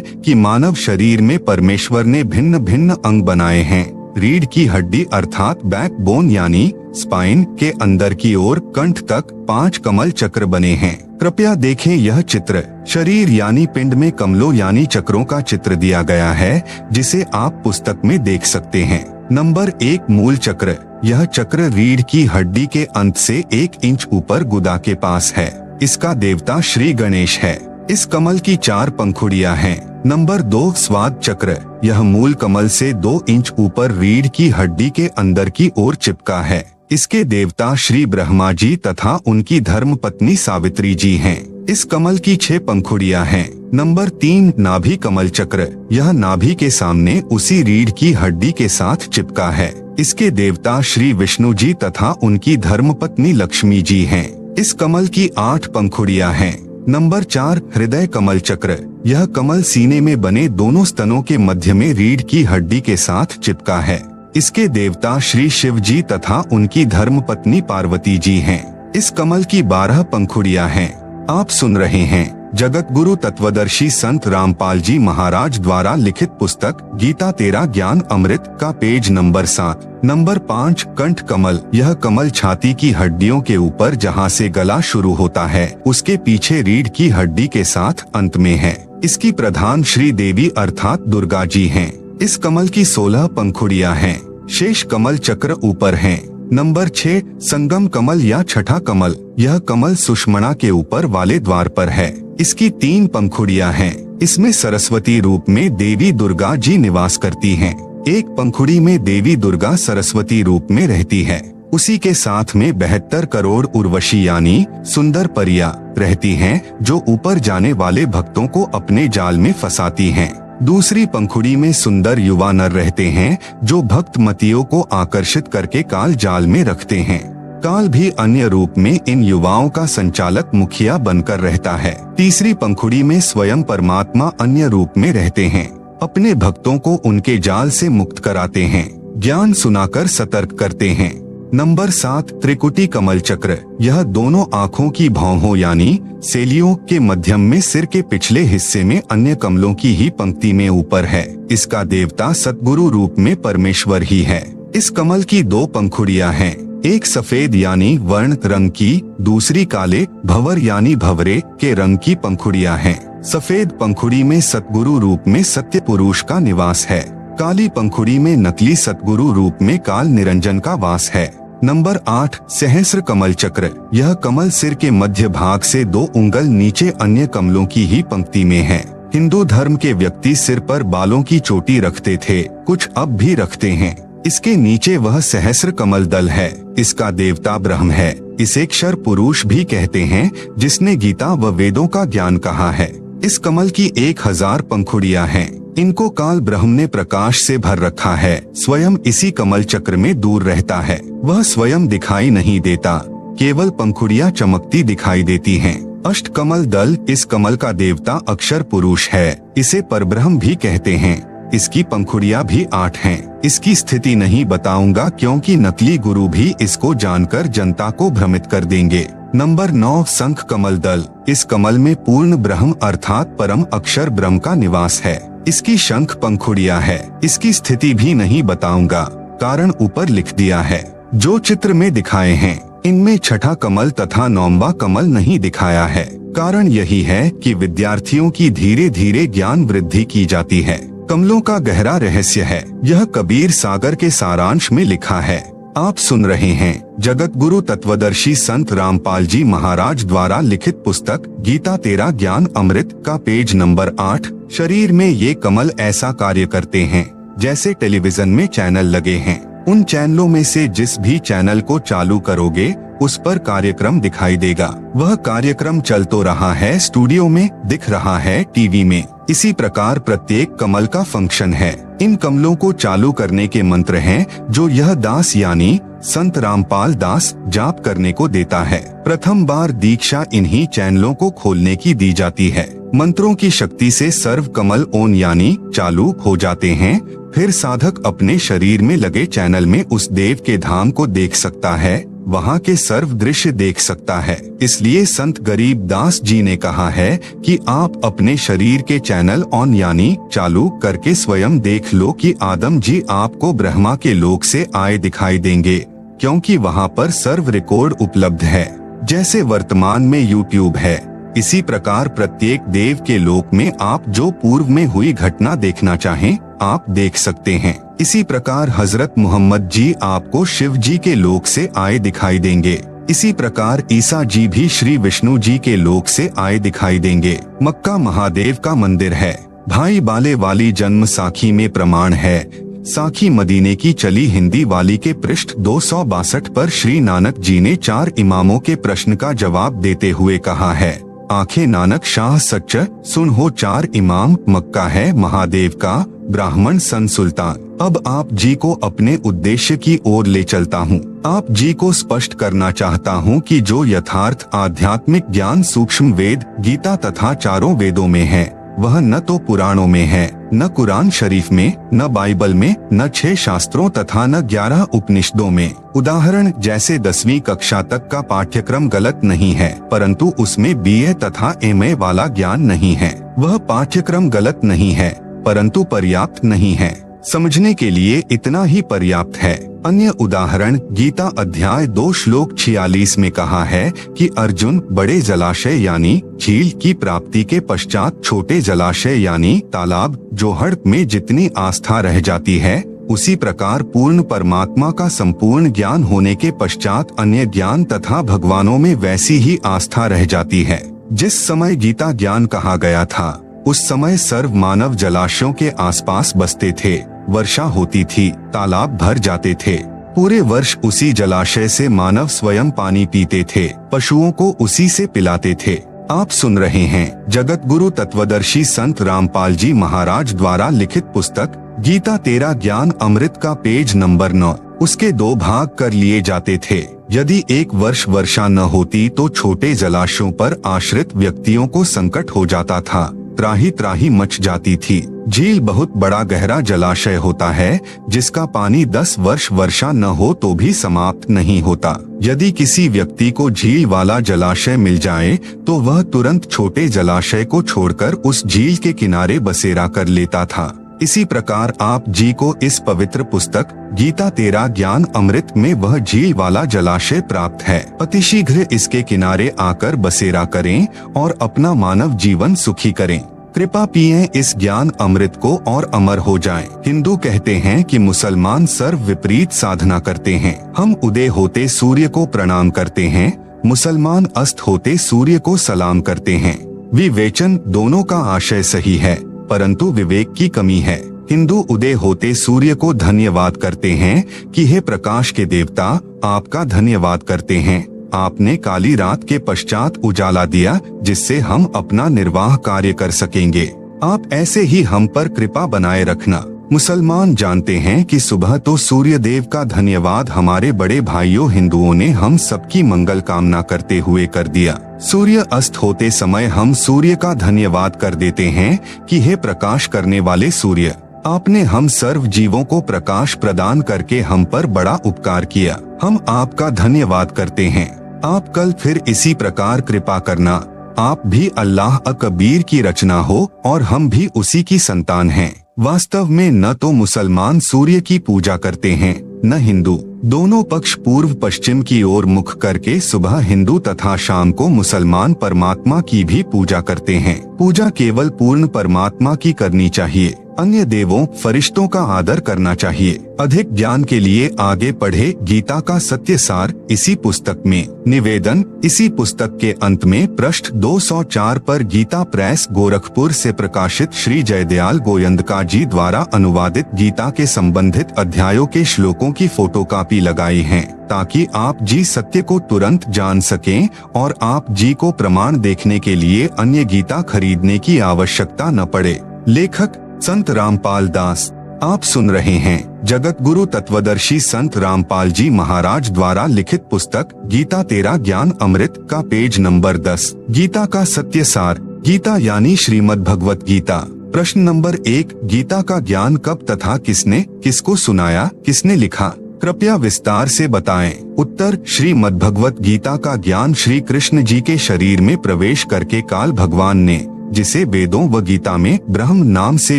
कि मानव शरीर में परमेश्वर ने भिन्न भिन्न अंग बनाए हैं। रीढ़ की हड्डी अर्थात बैकबोन यानी स्पाइन के अंदर की ओर कंठ तक 5 कमल चक्र बने हैं। कृपया देखें यह चित्र। शरीर यानी पिंड में कमलों यानी चक्रों का चित्र दिया गया है, जिसे आप पुस्तक में देख सकते हैं। नंबर 1 मूल चक्र। यह चक्र रीढ़ की हड्डी के अंत से 1 इंच ऊपर गुदा के पास है। इसका देवता श्री गणेश है। इस कमल की 4 पंखुड़ियां हैं। नंबर 2 स्वाद चक्र। यह मूल कमल से 2 इंच ऊपर रीढ़ की हड्डी के अंदर की ओर चिपका है। इसके देवता श्री ब्रह्मा जी तथा उनकी धर्मपत्नी सावित्री जी हैं। इस कमल की 6 पंखुड़ियां हैं। नंबर 3 नाभि कमल चक्र। यह नाभि के सामने उसी रीढ़ की हड्डी के साथ चिपका है। इसके देवता श्री विष्णु जी तथा उनकी धर्मपत्नी लक्ष्मी जी हैं। इस कमल की 8 पंखुड़ियां हैं। नंबर 4 हृदय कमल चक्र। यह कमल सीने में बने दोनों स्तनों के मध्य में रीढ़ की हड्डी के साथ चिपका है। इसके देवता श्री शिव जी तथा उनकी धर्मपत्नी पार्वती जी हैं। इस कमल की 12 पंखुड़ियां हैं। आप सुन रहे हैं जगत गुरु तत्वदर्शी संत रामपाल जी महाराज द्वारा लिखित पुस्तक गीता तेरा ज्ञान अमृत का पेज नंबर 7। नंबर 5 कंठ कमल। यह कमल छाती की हड्डियों के ऊपर जहां से गला शुरू होता है उसके पीछे रीढ़ की हड्डी के साथ अंत में है। इसकी प्रधान श्री देवी अर्थात दुर्गा जी हैं। इस कमल की 16 पंखुड़ियां हैं। शेष कमल चक्र ऊपर हैं। नंबर 6 संगम कमल या छठा कमल। यह कमल सुषमणा के ऊपर वाले द्वार पर है। इसकी 3 पंखुड़ियां हैं। इसमें सरस्वती रूप में देवी दुर्गा जी निवास करती हैं। एक पंखुड़ी में देवी दुर्गा सरस्वती रूप में रहती है। उसी के साथ में 72 करोड़ उर्वशी यानी सुंदर परियां रहती हैं, जो ऊपर जाने वाले भक्तों को अपने जाल में फंसाती हैं। दूसरी पंखुड़ी में सुंदर युवा नर रहते हैं, जो भक्त मतियों को आकर्षित करके काल जाल में रखते हैं। काल भी अन्य रूप में इन युवाओं का संचालक मुखिया बनकर रहता है। तीसरी पंखुड़ी में स्वयं परमात्मा अन्य रूप में रहते हैं, अपने भक्तों को उनके जाल से मुक्त कराते हैं, ज्ञान सुनाकर सतर्क करते हैं। नंबर 7 त्रिकुटी कमल चक्र। यह दोनों आँखों की भौहों यानी सेलियों के मध्यम में सिर के पिछले हिस्से में अन्य कमलों की ही पंक्ति में ऊपर है। इसका देवता सतगुरु रूप में परमेश्वर ही है। इस कमल की 2 पंखुड़ियां हैं। एक सफेद यानी वर्ण रंग की, दूसरी काले भंवर यानी भंवरे के रंग की पंखुड़ियां हैं। सफेद पंखुड़ी में सतगुरु रूप में सत्य पुरुष का निवास है। काली पंखुड़ी में नकली सतगुरु रूप में काल निरंजन का वास है। नंबर 8 सहस्र कमल चक्र। यह कमल सिर के मध्य भाग से 2 उंगल नीचे अन्य कमलों की ही पंक्ति में है। हिंदू धर्म के व्यक्ति सिर पर बालों की चोटी रखते थे, कुछ अब भी रखते हैं। इसके नीचे वह सहस्र कमल दल है। इसका देवता ब्रह्म है। इसे क्षर पुरुष भी कहते हैं, जिसने गीता व वेदों का ज्ञान कहा है। इस कमल की 1000 पंखुड़ियां हैं। इनको काल ब्रह्म ने प्रकाश से भर रखा है। स्वयं इसी कमल चक्र में दूर रहता है। वह स्वयं दिखाई नहीं देता, केवल पंखुड़ियां चमकती दिखाई देती हैं। अष्ट कमल दल। इस कमल का देवता अक्षर पुरुष है। इसे परब्रह्म भी कहते हैं। इसकी पंखुड़ियां भी 8 हैं। इसकी स्थिति नहीं बताऊंगा, क्योंकि नकली गुरु भी इसको जानकर जनता को भ्रमित कर देंगे। नंबर 9 शंख कमल दल। इस कमल में पूर्ण ब्रह्म अर्थात परम अक्षर ब्रह्म का निवास है। इसकी शंख पंखुड़ियां है। इसकी स्थिति भी नहीं बताऊंगा, कारण ऊपर लिख दिया है। जो चित्र में दिखाए हैं, इनमें छठा कमल तथा 9वां कमल नहीं दिखाया है। कारण यही है कि विद्यार्थियों की धीरे धीरे ज्ञान वृद्धि की जाती है। कमलों का गहरा रहस्य है। यह कबीर सागर के सारांश में लिखा है। आप सुन रहे हैं जगत गुरु तत्वदर्शी संत रामपाल जी महाराज द्वारा लिखित पुस्तक गीता तेरा ज्ञान अमृत का पेज नंबर 8। शरीर में ये कमल ऐसा कार्य करते हैं जैसे टेलीविजन में चैनल लगे हैं। उन चैनलों में से जिस भी चैनल को चालू करोगे उस पर कार्यक्रम दिखाई देगा। वह कार्यक्रम चल तो रहा है स्टूडियो में, दिख रहा है टीवी में। इसी प्रकार प्रत्येक कमल का फंक्शन है। इन कमलों को चालू करने के मंत्र हैं, जो यह दास यानी संत रामपाल दास जाप करने को देता है। प्रथम बार दीक्षा इन्हीं चैनलों को खोलने की दी जाती है। मंत्रों की शक्ति से सर्व कमल ऑन यानी चालू हो जाते हैं। फिर साधक अपने शरीर में लगे चैनल में उस देव के धाम को देख सकता है, वहाँ के सर्व दृश्य देख सकता है। इसलिए संत गरीब दास जी ने कहा है कि आप अपने शरीर के चैनल ऑन यानी चालू करके स्वयं देख लो कि आदम जी आपको ब्रह्मा के लोक से आए दिखाई देंगे, क्योंकि वहाँ पर सर्व रिकॉर्ड उपलब्ध है। जैसे वर्तमान में यूट्यूब है, इसी प्रकार प्रत्येक देव के लोक में आप जो पूर्व में हुई घटना देखना चाहें आप देख सकते हैं। इसी प्रकार हजरत मोहम्मद जी आपको शिव जी के लोक से आए दिखाई देंगे। इसी प्रकार ईसा जी भी श्री विष्णु जी के लोक से आए दिखाई देंगे। मक्का महादेव का मंदिर है। भाई बाले वाली जन्म साखी में प्रमाण है साखी मदीने की चली हिंदी वाली के पृष्ठ 262 पर श्री नानक जी ने 4 इमामों के प्रश्न का जवाब देते हुए कहा है, आंखें नानक शाह सच्च सुन हो 4 इमाम, मक्का है महादेव का, ब्राह्मण सन सुल्तान। अब आप जी को अपने उद्देश्य की ओर ले चलता हूँ। आप जी को स्पष्ट करना चाहता हूँ कि जो यथार्थ आध्यात्मिक ज्ञान सूक्ष्म वेद, गीता तथा चारों वेदों में है, वह न तो पुराणों में है, न कुरान शरीफ में, न बाइबल में, न 6 शास्त्रों तथा न 11 उपनिषदों में। उदाहरण जैसे 10वीं कक्षा तक का पाठ्यक्रम गलत नहीं है, परंतु उसमें BA तथा MA वाला ज्ञान नहीं है। वह पाठ्यक्रम गलत नहीं है, परंतु पर्याप्त नहीं है। समझने के लिए इतना ही पर्याप्त है। अन्य उदाहरण गीता अध्याय 2 श्लोक 46 में कहा है कि अर्जुन बड़े जलाशय यानी झील की प्राप्ति के पश्चात छोटे जलाशय यानी तालाब, जोहड़ में जितनी आस्था रह जाती है, उसी प्रकार पूर्ण परमात्मा का संपूर्ण ज्ञान होने के पश्चात अन्य ज्ञान तथा भगवानों में वैसी ही आस्था रह जाती है। जिस समय गीता ज्ञान कहा गया था, उस समय सर्व मानव जलाशयों के आसपास बसते थे, वर्षा होती थी, तालाब भर जाते थे। पूरे वर्ष उसी जलाशय से मानव स्वयं पानी पीते थे, पशुओं को उसी से पिलाते थे। आप सुन रहे हैं जगत गुरु तत्वदर्शी संत रामपाल जी महाराज द्वारा लिखित पुस्तक गीता तेरा ज्ञान अमृत का पेज नंबर 9। उसके 2 भाग कर लिए जाते थे। यदि एक वर्ष वर्षा न होती तो छोटे जलाशयों पर आश्रित व्यक्तियों को संकट हो जाता था, त्राही त्राही मच जाती थी। झील बहुत बड़ा गहरा जलाशय होता है, जिसका पानी 10 वर्ष वर्षा न हो तो भी समाप्त नहीं होता। यदि किसी व्यक्ति को झील वाला जलाशय मिल जाए तो वह तुरंत छोटे जलाशय को छोड़कर उस झील के किनारे बसेरा कर लेता था। इसी प्रकार आप जी को इस पवित्र पुस्तक गीता तेरा ज्ञान अमृत में वह झील वाला जलाशय प्राप्त है। अतिशीघ्र इसके किनारे आकर बसेरा करें और अपना मानव जीवन सुखी करें। कृपा पिएं इस ज्ञान अमृत को और अमर हो जाएं। हिंदू कहते हैं कि मुसलमान सर्व विपरीत साधना करते हैं। हम उदय होते सूर्य को प्रणाम करते हैं, मुसलमान अस्त होते सूर्य को सलाम करते हैं। विवेचन दोनों का आशय सही है, परंतु विवेक की कमी है। हिंदू उदय होते सूर्य को धन्यवाद करते हैं कि हे प्रकाश के देवता, आपका धन्यवाद करते हैं, आपने काली रात के पश्चात उजाला दिया, जिससे हम अपना निर्वाह कार्य कर सकेंगे। आप ऐसे ही हम पर कृपा बनाए रखना। मुसलमान जानते हैं कि सुबह तो सूर्य देव का धन्यवाद हमारे बड़े भाइयों हिंदुओं ने हम सबकी मंगल कामना करते हुए कर दिया। सूर्य अस्त होते समय हम सूर्य का धन्यवाद कर देते हैं कि हे प्रकाश करने वाले सूर्य, आपने हम सर्व जीवों को प्रकाश प्रदान करके हम पर बड़ा उपकार किया। हम आपका धन्यवाद करते हैं। आप कल फिर इसी प्रकार कृपा करना। आप भी अल्लाह अकबीर की रचना हो और हम भी उसी की संतान हैं। वास्तव में न तो मुसलमान सूर्य की पूजा करते हैं, न हिंदू। दोनों पक्ष पूर्व पश्चिम की ओर मुख करके सुबह हिंदू तथा शाम को मुसलमान परमात्मा की भी पूजा करते हैं। पूजा केवल पूर्ण परमात्मा की करनी चाहिए। अन्य देवों फरिश्तों का आदर करना चाहिए। अधिक ज्ञान के लिए आगे पढ़े गीता का सत्य सार इसी पुस्तक में। निवेदन इसी पुस्तक के अंत में पृष्ठ 204 पर गीता प्रेस गोरखपुर से प्रकाशित श्री जयदयाल गोयंदका जी द्वारा अनुवादित गीता के संबंधित अध्यायों के श्लोकों की फोटोकॉपी लगाई है, ताकि आप जी सत्य को तुरंत जान सकें और आप जी को प्रमाण देखने के लिए अन्य गीता खरीदने की आवश्यकता न पड़े। लेखक संत रामपाल दास। आप सुन रहे हैं जगत गुरु तत्वदर्शी संत रामपाल जी महाराज द्वारा लिखित पुस्तक गीता तेरा ज्ञान अमृत का पेज नंबर 10। गीता का सत्य सार। गीता यानी श्रीमद् भगवत गीता। प्रश्न नंबर 1, गीता का ज्ञान कब तथा किसने किसको सुनाया, किसने लिखा? कृपया विस्तार से बताएं। उत्तर, श्रीमद् भगवत गीता का ज्ञान श्री कृष्ण जी के शरीर में प्रवेश करके काल भगवान ने, जिसे वेदों व गीता में ब्रह्म नाम से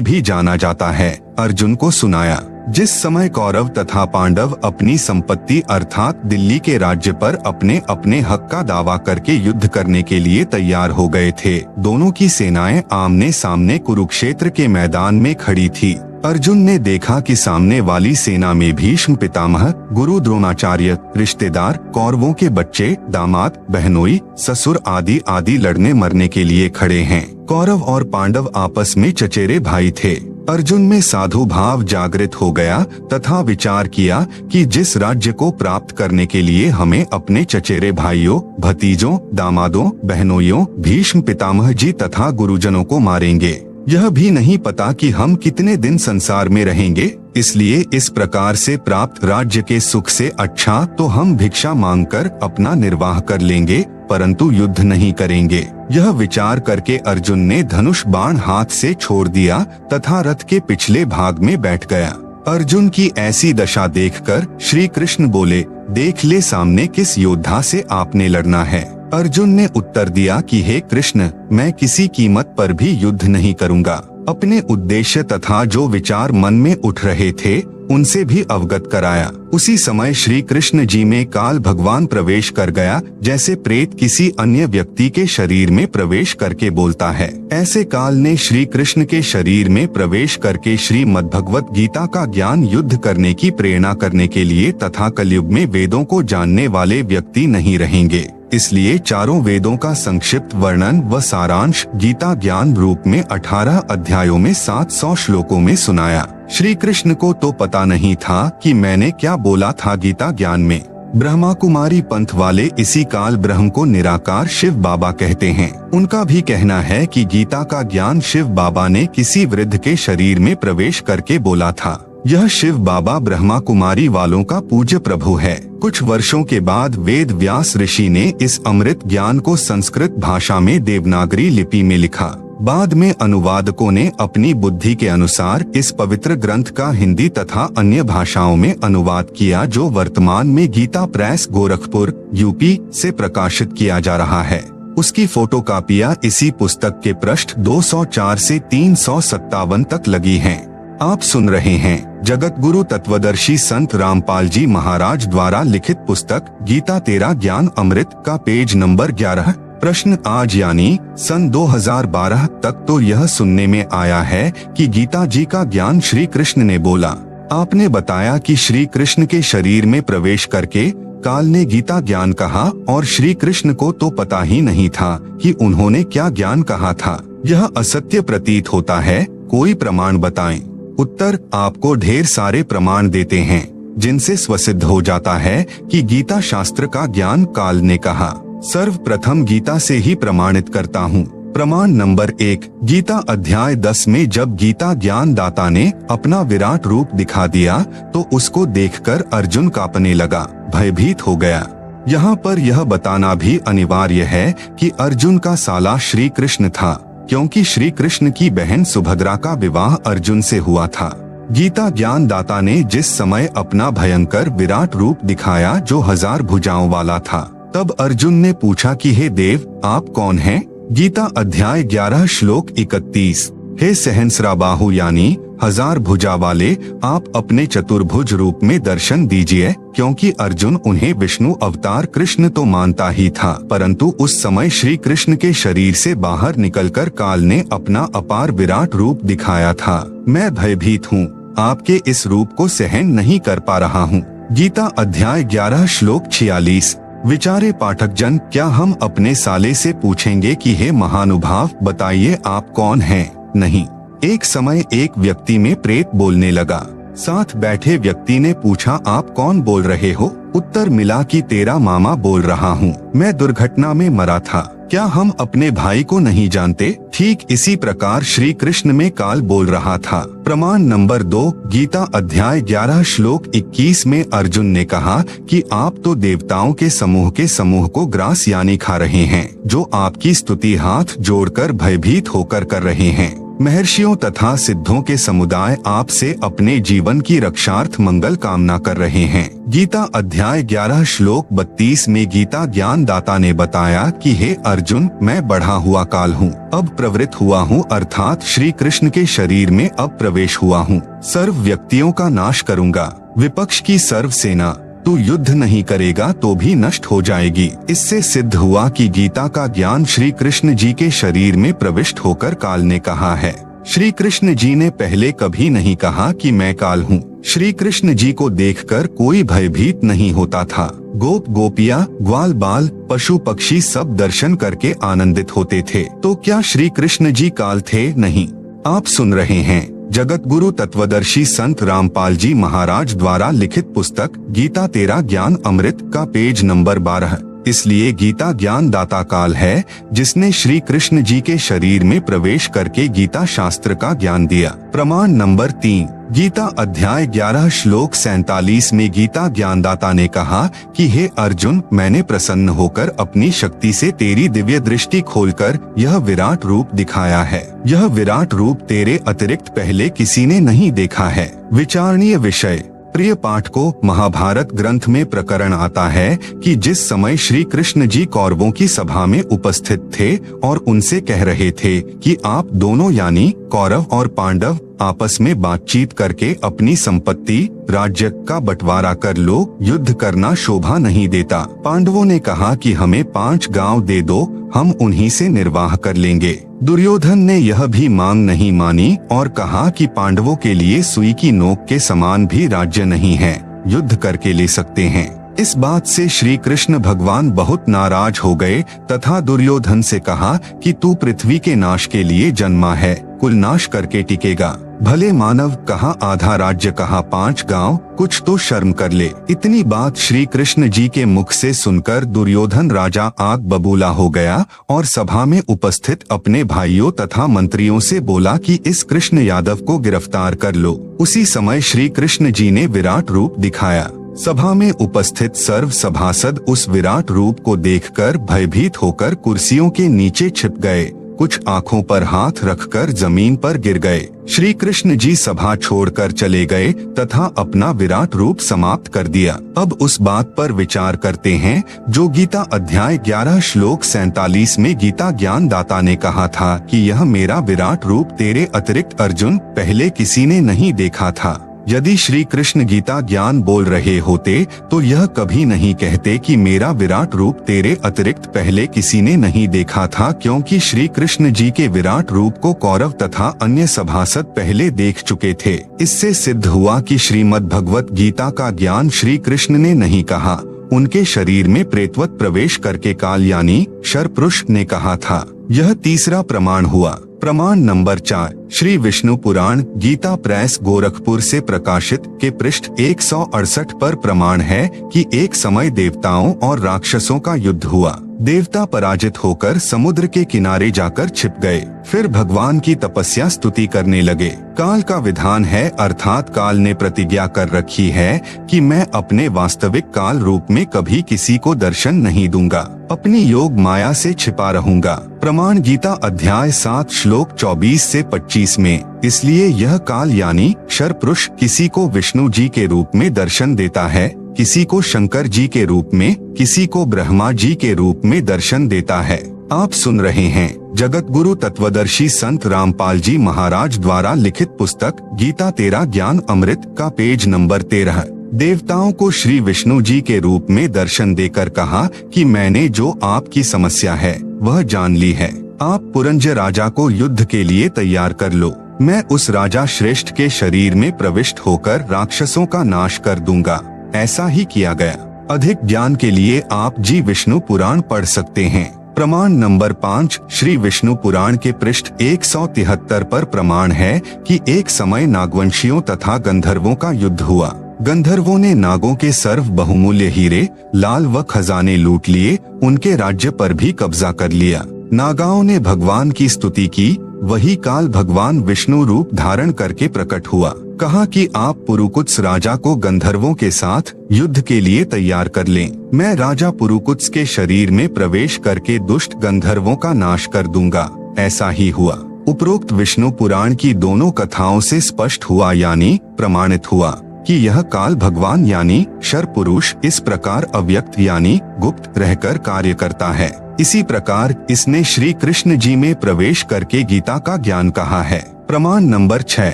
भी जाना जाता है, अर्जुन को सुनाया। जिस समय कौरव तथा पांडव अपनी संपत्ति अर्थात दिल्ली के राज्य पर अपने अपने हक का दावा करके युद्ध करने के लिए तैयार हो गए थे, दोनों की सेनाएं आमने सामने कुरुक्षेत्र के मैदान में खड़ी थी। अर्जुन ने देखा कि सामने वाली सेना में भीष्म पितामह, गुरु द्रोणाचार्य, रिश्तेदार, कौरवों के बच्चे, दामाद, बहनोई, ससुर आदि आदि लड़ने मरने के लिए खड़े हैं। कौरव और पांडव आपस में चचेरे भाई थे। अर्जुन में साधु भाव जागृत हो गया तथा विचार किया कि जिस राज्य को प्राप्त करने के लिए हमें अपने चचेरे भाइयों, भतीजों, दामादों, बहनोइयों, भीष्म पितामह जी तथा गुरुजनों को मारेंगे, यह भी नहीं पता कि हम कितने दिन संसार में रहेंगे। इसलिए इस प्रकार से प्राप्त राज्य के सुख से अच्छा तो हम भिक्षा मांगकर अपना निर्वाह कर लेंगे, परंतु युद्ध नहीं करेंगे। यह विचार करके अर्जुन ने धनुष बाण हाथ से छोड़ दिया तथा रथ के पिछले भाग में बैठ गया। अर्जुन की ऐसी दशा देखकर श्री कृष्ण बोले, देख ले सामने किस योद्धा से आपने लड़ना है। अर्जुन ने उत्तर दिया कि हे कृष्ण, मैं किसी कीमत पर भी युद्ध नहीं करूंगा। अपने उद्देश्य तथा जो विचार मन में उठ रहे थे उनसे भी अवगत कराया। उसी समय श्री कृष्ण जी में काल भगवान प्रवेश कर गया, जैसे प्रेत किसी अन्य व्यक्ति के शरीर में प्रवेश करके बोलता है। ऐसे काल ने श्री कृष्ण के शरीर में प्रवेश करके श्रीमद्भगवत गीता का ज्ञान युद्ध करने की प्रेरणा करने के लिए तथा कलयुग में वेदों को जानने वाले व्यक्ति नहीं रहेंगे। इसलिए चारों वेदों का संक्षिप्त वर्णन व सारांश गीता ज्ञान रूप में 18 अध्यायों में 700 श्लोकों में सुनाया। श्री कृष्ण को तो पता नहीं था कि मैंने क्या बोला था गीता ज्ञान में। ब्रह्मा कुमारी पंथ वाले इसी काल ब्रह्म को निराकार शिव बाबा कहते हैं। उनका भी कहना है कि गीता का ज्ञान शिव बाबा ने किसी वृद्ध के शरीर में प्रवेश करके बोला था। यह शिव बाबा ब्रह्मा कुमारी वालों का पूज्य प्रभु है। कुछ वर्षों के बाद वेद व्यास ऋषि ने इस अमृत ज्ञान को संस्कृत भाषा में देवनागरी लिपि में लिखा। बाद में अनुवादकों ने अपनी बुद्धि के अनुसार इस पवित्र ग्रंथ का हिंदी तथा अन्य भाषाओं में अनुवाद किया, जो वर्तमान में गीता प्रेस गोरखपुर यूपी से प्रकाशित किया जा रहा है। उसकी फोटोकॉपियां इसी पुस्तक के पृष्ठ 204 से 357 तक लगी हैं। आप सुन रहे हैं जगत गुरु तत्वदर्शी संत रामपाल जी महाराज द्वारा लिखित पुस्तक गीता तेरा ज्ञान अमृत का पेज नंबर 11। प्रश्न आज यानी सन 2012 तक तो यह सुनने में आया है कि गीता जी का ज्ञान श्री कृष्ण ने बोला। आपने बताया कि श्री कृष्ण के शरीर में प्रवेश करके काल ने गीता ज्ञान कहा और श्री कृष्ण को तो पता ही नहीं था कि उन्होंने क्या ज्ञान कहा था। यह असत्य प्रतीत होता है, कोई प्रमाण बताएं। उत्तर, आपको ढेर सारे प्रमाण देते हैं जिनसे स्वसिद्ध हो जाता है कि गीता शास्त्र का ज्ञान काल ने कहा। सर्वप्रथम गीता से ही प्रमाणित करता हूँ। प्रमाण नंबर 1, गीता अध्याय 10 में जब गीता ज्ञान दाता ने अपना विराट रूप दिखा दिया तो उसको देखकर अर्जुन कांपने लगा, भयभीत हो गया। यहाँ पर यह बताना भी अनिवार्य है कि अर्जुन का साला श्री कृष्ण था, क्योंकि श्री कृष्ण की बहन सुभद्रा का विवाह अर्जुन से हुआ था। गीता ज्ञान दाता ने जिस समय अपना भयंकर विराट रूप दिखाया जो 1000 भुजाओं वाला था, तब अर्जुन ने पूछा कि हे देव, आप कौन हैं? गीता अध्याय 11 श्लोक 31। हे सहस्राबाहु यानी 1000 भुजा वाले, आप अपने चतुर्भुज रूप में दर्शन दीजिए, क्योंकि अर्जुन उन्हें विष्णु अवतार कृष्ण तो मानता ही था, परंतु उस समय श्री कृष्ण के शरीर से बाहर निकलकर काल ने अपना अपार विराट रूप दिखाया था। मैं भयभीत हूँ, आपके इस रूप को सहन नहीं कर पा रहा हूँ। गीता अध्याय 11 श्लोक 46। विचारे पाठक जन, क्या हम अपने साले से पूछेंगे कि हे महानुभाव, बताइए आप कौन हैं? नहीं। एक समय एक व्यक्ति में प्रेत बोलने लगा। साथ बैठे व्यक्ति ने पूछा, आप कौन बोल रहे हो? उत्तर मिला कि तेरा मामा बोल रहा हूँ, मैं दुर्घटना में मरा था। क्या हम अपने भाई को नहीं जानते? ठीक इसी प्रकार श्री कृष्ण में काल बोल रहा था। प्रमाण नंबर 2, गीता अध्याय 11 श्लोक 21 में अर्जुन ने कहा कि आप तो देवताओं के समूह को ग्रास यानी खा रहे हैं, जो आपकी स्तुति हाथ जोड़कर भयभीत होकर कर रहे हैं। महर्षियों तथा सिद्धों के समुदाय आपसे अपने जीवन की रक्षार्थ मंगल कामना कर रहे हैं। गीता अध्याय 11 श्लोक 32 में गीता ज्ञान दाता ने बताया कि हे अर्जुन, मैं बढ़ा हुआ काल हूँ, अब प्रवृत्त हुआ हूँ, अर्थात श्री कृष्ण के शरीर में अब प्रवेश हुआ हूँ। सर्व व्यक्तियों का नाश करूँगा। विपक्ष की सर्व सेना, तू युद्ध नहीं करेगा तो भी नष्ट हो जाएगी। इससे सिद्ध हुआ कि गीता का ज्ञान श्री कृष्ण जी के शरीर में प्रविष्ट होकर काल ने कहा है। श्री कृष्ण जी ने पहले कभी नहीं कहा कि मैं काल हूँ। श्री कृष्ण जी को देखकर कोई भयभीत नहीं होता था। गोप गोपिया, ग्वाल बाल, पशु पक्षी सब दर्शन करके आनंदित होते थे। तो क्या श्री कृष्ण जी काल थे? नहीं। आप सुन रहे हैं जगतगुरु तत्वदर्शी संत रामपाल जी महाराज द्वारा लिखित पुस्तक गीता तेरा ज्ञान अमृत का पेज नंबर 12। इसलिए गीता ज्ञान दाता काल है, जिसने श्री कृष्ण जी के शरीर में प्रवेश करके गीता शास्त्र का ज्ञान दिया। प्रमाण नंबर 3, गीता अध्याय 11 श्लोक 47 में गीता ज्ञानदाता ने कहा कि हे अर्जुन, मैंने प्रसन्न होकर अपनी शक्ति से तेरी दिव्य दृष्टि खोलकर यह विराट रूप दिखाया है। यह विराट रूप तेरे अतिरिक्त पहले किसी ने नहीं देखा है। विचारणीय विषय। प्रिय पाठकों, महाभारत ग्रंथ में प्रकरण आता है कि जिस समय श्री कृष्ण जी कौरवों की सभा में उपस्थित थे और उनसे कह रहे थे कि आप दोनों यानी कौरव और पांडव आपस में बातचीत करके अपनी संपत्ति राज्य का बंटवारा कर लो, युद्ध करना शोभा नहीं देता। पांडवों ने कहा कि हमें 5 गांव दे दो, हम उन्हीं से निर्वाह कर लेंगे। दुर्योधन ने यह भी मांग नहीं मानी और कहा कि पांडवों के लिए सुई की नोक के समान भी राज्य नहीं है, युद्ध करके ले सकते हैं। इस बात से श्री कृष्ण भगवान बहुत नाराज हो गए तथा दुर्योधन से कहा कि तू पृथ्वी के नाश के लिए जन्मा है, कुल नाश करके टिकेगा। भले मानव, कहा आधा राज्य, कहा 5 गांव, कुछ तो शर्म कर ले। इतनी बात श्री कृष्ण जी के मुख से सुनकर दुर्योधन राजा आग बबूला हो गया और सभा में उपस्थित अपने भाइयों तथा मंत्रियों से बोला कि इस कृष्ण यादव को गिरफ्तार कर लो। उसी समय श्री कृष्ण जी ने विराट रूप दिखाया। सभा में उपस्थित सर्व सभासद उस विराट रूप को देखकर भयभीत होकर कुर्सियों के नीचे छिप गए, कुछ आंखों पर हाथ रखकर जमीन पर गिर गए। श्री कृष्ण जी सभा छोड़कर चले गए तथा अपना विराट रूप समाप्त कर दिया। अब उस बात पर विचार करते हैं जो गीता अध्याय 11 श्लोक 47 में गीता ज्ञान दाता ने कहा था कि यह मेरा विराट रूप तेरे अतिरिक्त अर्जुन पहले किसी ने नहीं देखा था। यदि श्री कृष्ण गीता ज्ञान बोल रहे होते तो यह कभी नहीं कहते कि मेरा विराट रूप तेरे अतिरिक्त पहले किसी ने नहीं देखा था, क्योंकि श्री कृष्ण जी के विराट रूप को कौरव तथा अन्य सभासद पहले देख चुके थे। इससे सिद्ध हुआ कि श्रीमद् भगवत गीता का ज्ञान श्री कृष्ण ने नहीं कहा, उनके शरीर में प्रेतवत प्रवेश करके काल यानी शरपुरुष ने कहा था। यह तीसरा प्रमाण हुआ। प्रमाण नंबर 4, श्री विष्णु पुराण गीता प्रेस गोरखपुर से प्रकाशित के पृष्ठ 168 पर प्रमाण है कि एक समय देवताओं और राक्षसों का युद्ध हुआ। देवता पराजित होकर समुद्र के किनारे जाकर छिप गए। फिर भगवान की तपस्या स्तुति करने लगे। काल का विधान है, अर्थात काल ने प्रतिज्ञा कर रखी है कि मैं अपने वास्तविक काल रूप में कभी किसी को दर्शन नहीं दूंगा, अपनी योग माया से छिपा रहूंगा। प्रमाण गीता अध्याय 7 श्लोक 24 से 25 में। इसलिए यह काल यानी शरपुरुष किसी को विष्णु जी के रूप में दर्शन देता है, किसी को शंकर जी के रूप में, किसी को ब्रह्मा जी के रूप में दर्शन देता है। आप सुन रहे हैं जगतगुरु तत्वदर्शी संत रामपाल जी महाराज द्वारा लिखित पुस्तक गीता तेरा ज्ञान अमृत का पेज नंबर 13। देवताओं को श्री विष्णु जी के रूप में दर्शन देकर कहा कि मैंने जो आपकी समस्या है वह जान ली है। आप पुरंज राजा को युद्ध के लिए तैयार कर लो। मैं उस राजा श्रेष्ठ के शरीर में प्रविष्ट होकर राक्षसों का नाश कर दूंगा। ऐसा ही किया गया। अधिक ज्ञान के लिए आप जी विष्णु पुराण पढ़ सकते हैं। प्रमाण नंबर 5, श्री विष्णु पुराण के पृष्ठ 173 पर प्रमाण है कि एक समय नागवंशियों तथा गंधर्वों का युद्ध हुआ। गंधर्वों ने नागों के सर्व बहुमूल्य हीरे, लाल व खजाने लूट लिए, उनके राज्य पर भी कब्जा कर लिया। नागाओं ने भगवान की स्तुति की। वही काल भगवान विष्णु रूप धारण करके प्रकट हुआ। कहा कि आप पुरुकुत्स राजा को गंधर्वों के साथ युद्ध के लिए तैयार कर लें। मैं राजा पुरुकुत्स के शरीर में प्रवेश करके दुष्ट गंधर्वों का नाश कर दूंगा। ऐसा ही हुआ। उपरोक्त विष्णु पुराण की दोनों कथाओं से स्पष्ट हुआ यानी प्रमाणित हुआ कि यह काल भगवान यानी शर पुरुष इस प्रकार अव्यक्त यानी गुप्त रहकर कार्य करता है। इसी प्रकार इसने श्री कृष्ण जी में प्रवेश करके गीता का ज्ञान कहा है। प्रमाण नंबर 6,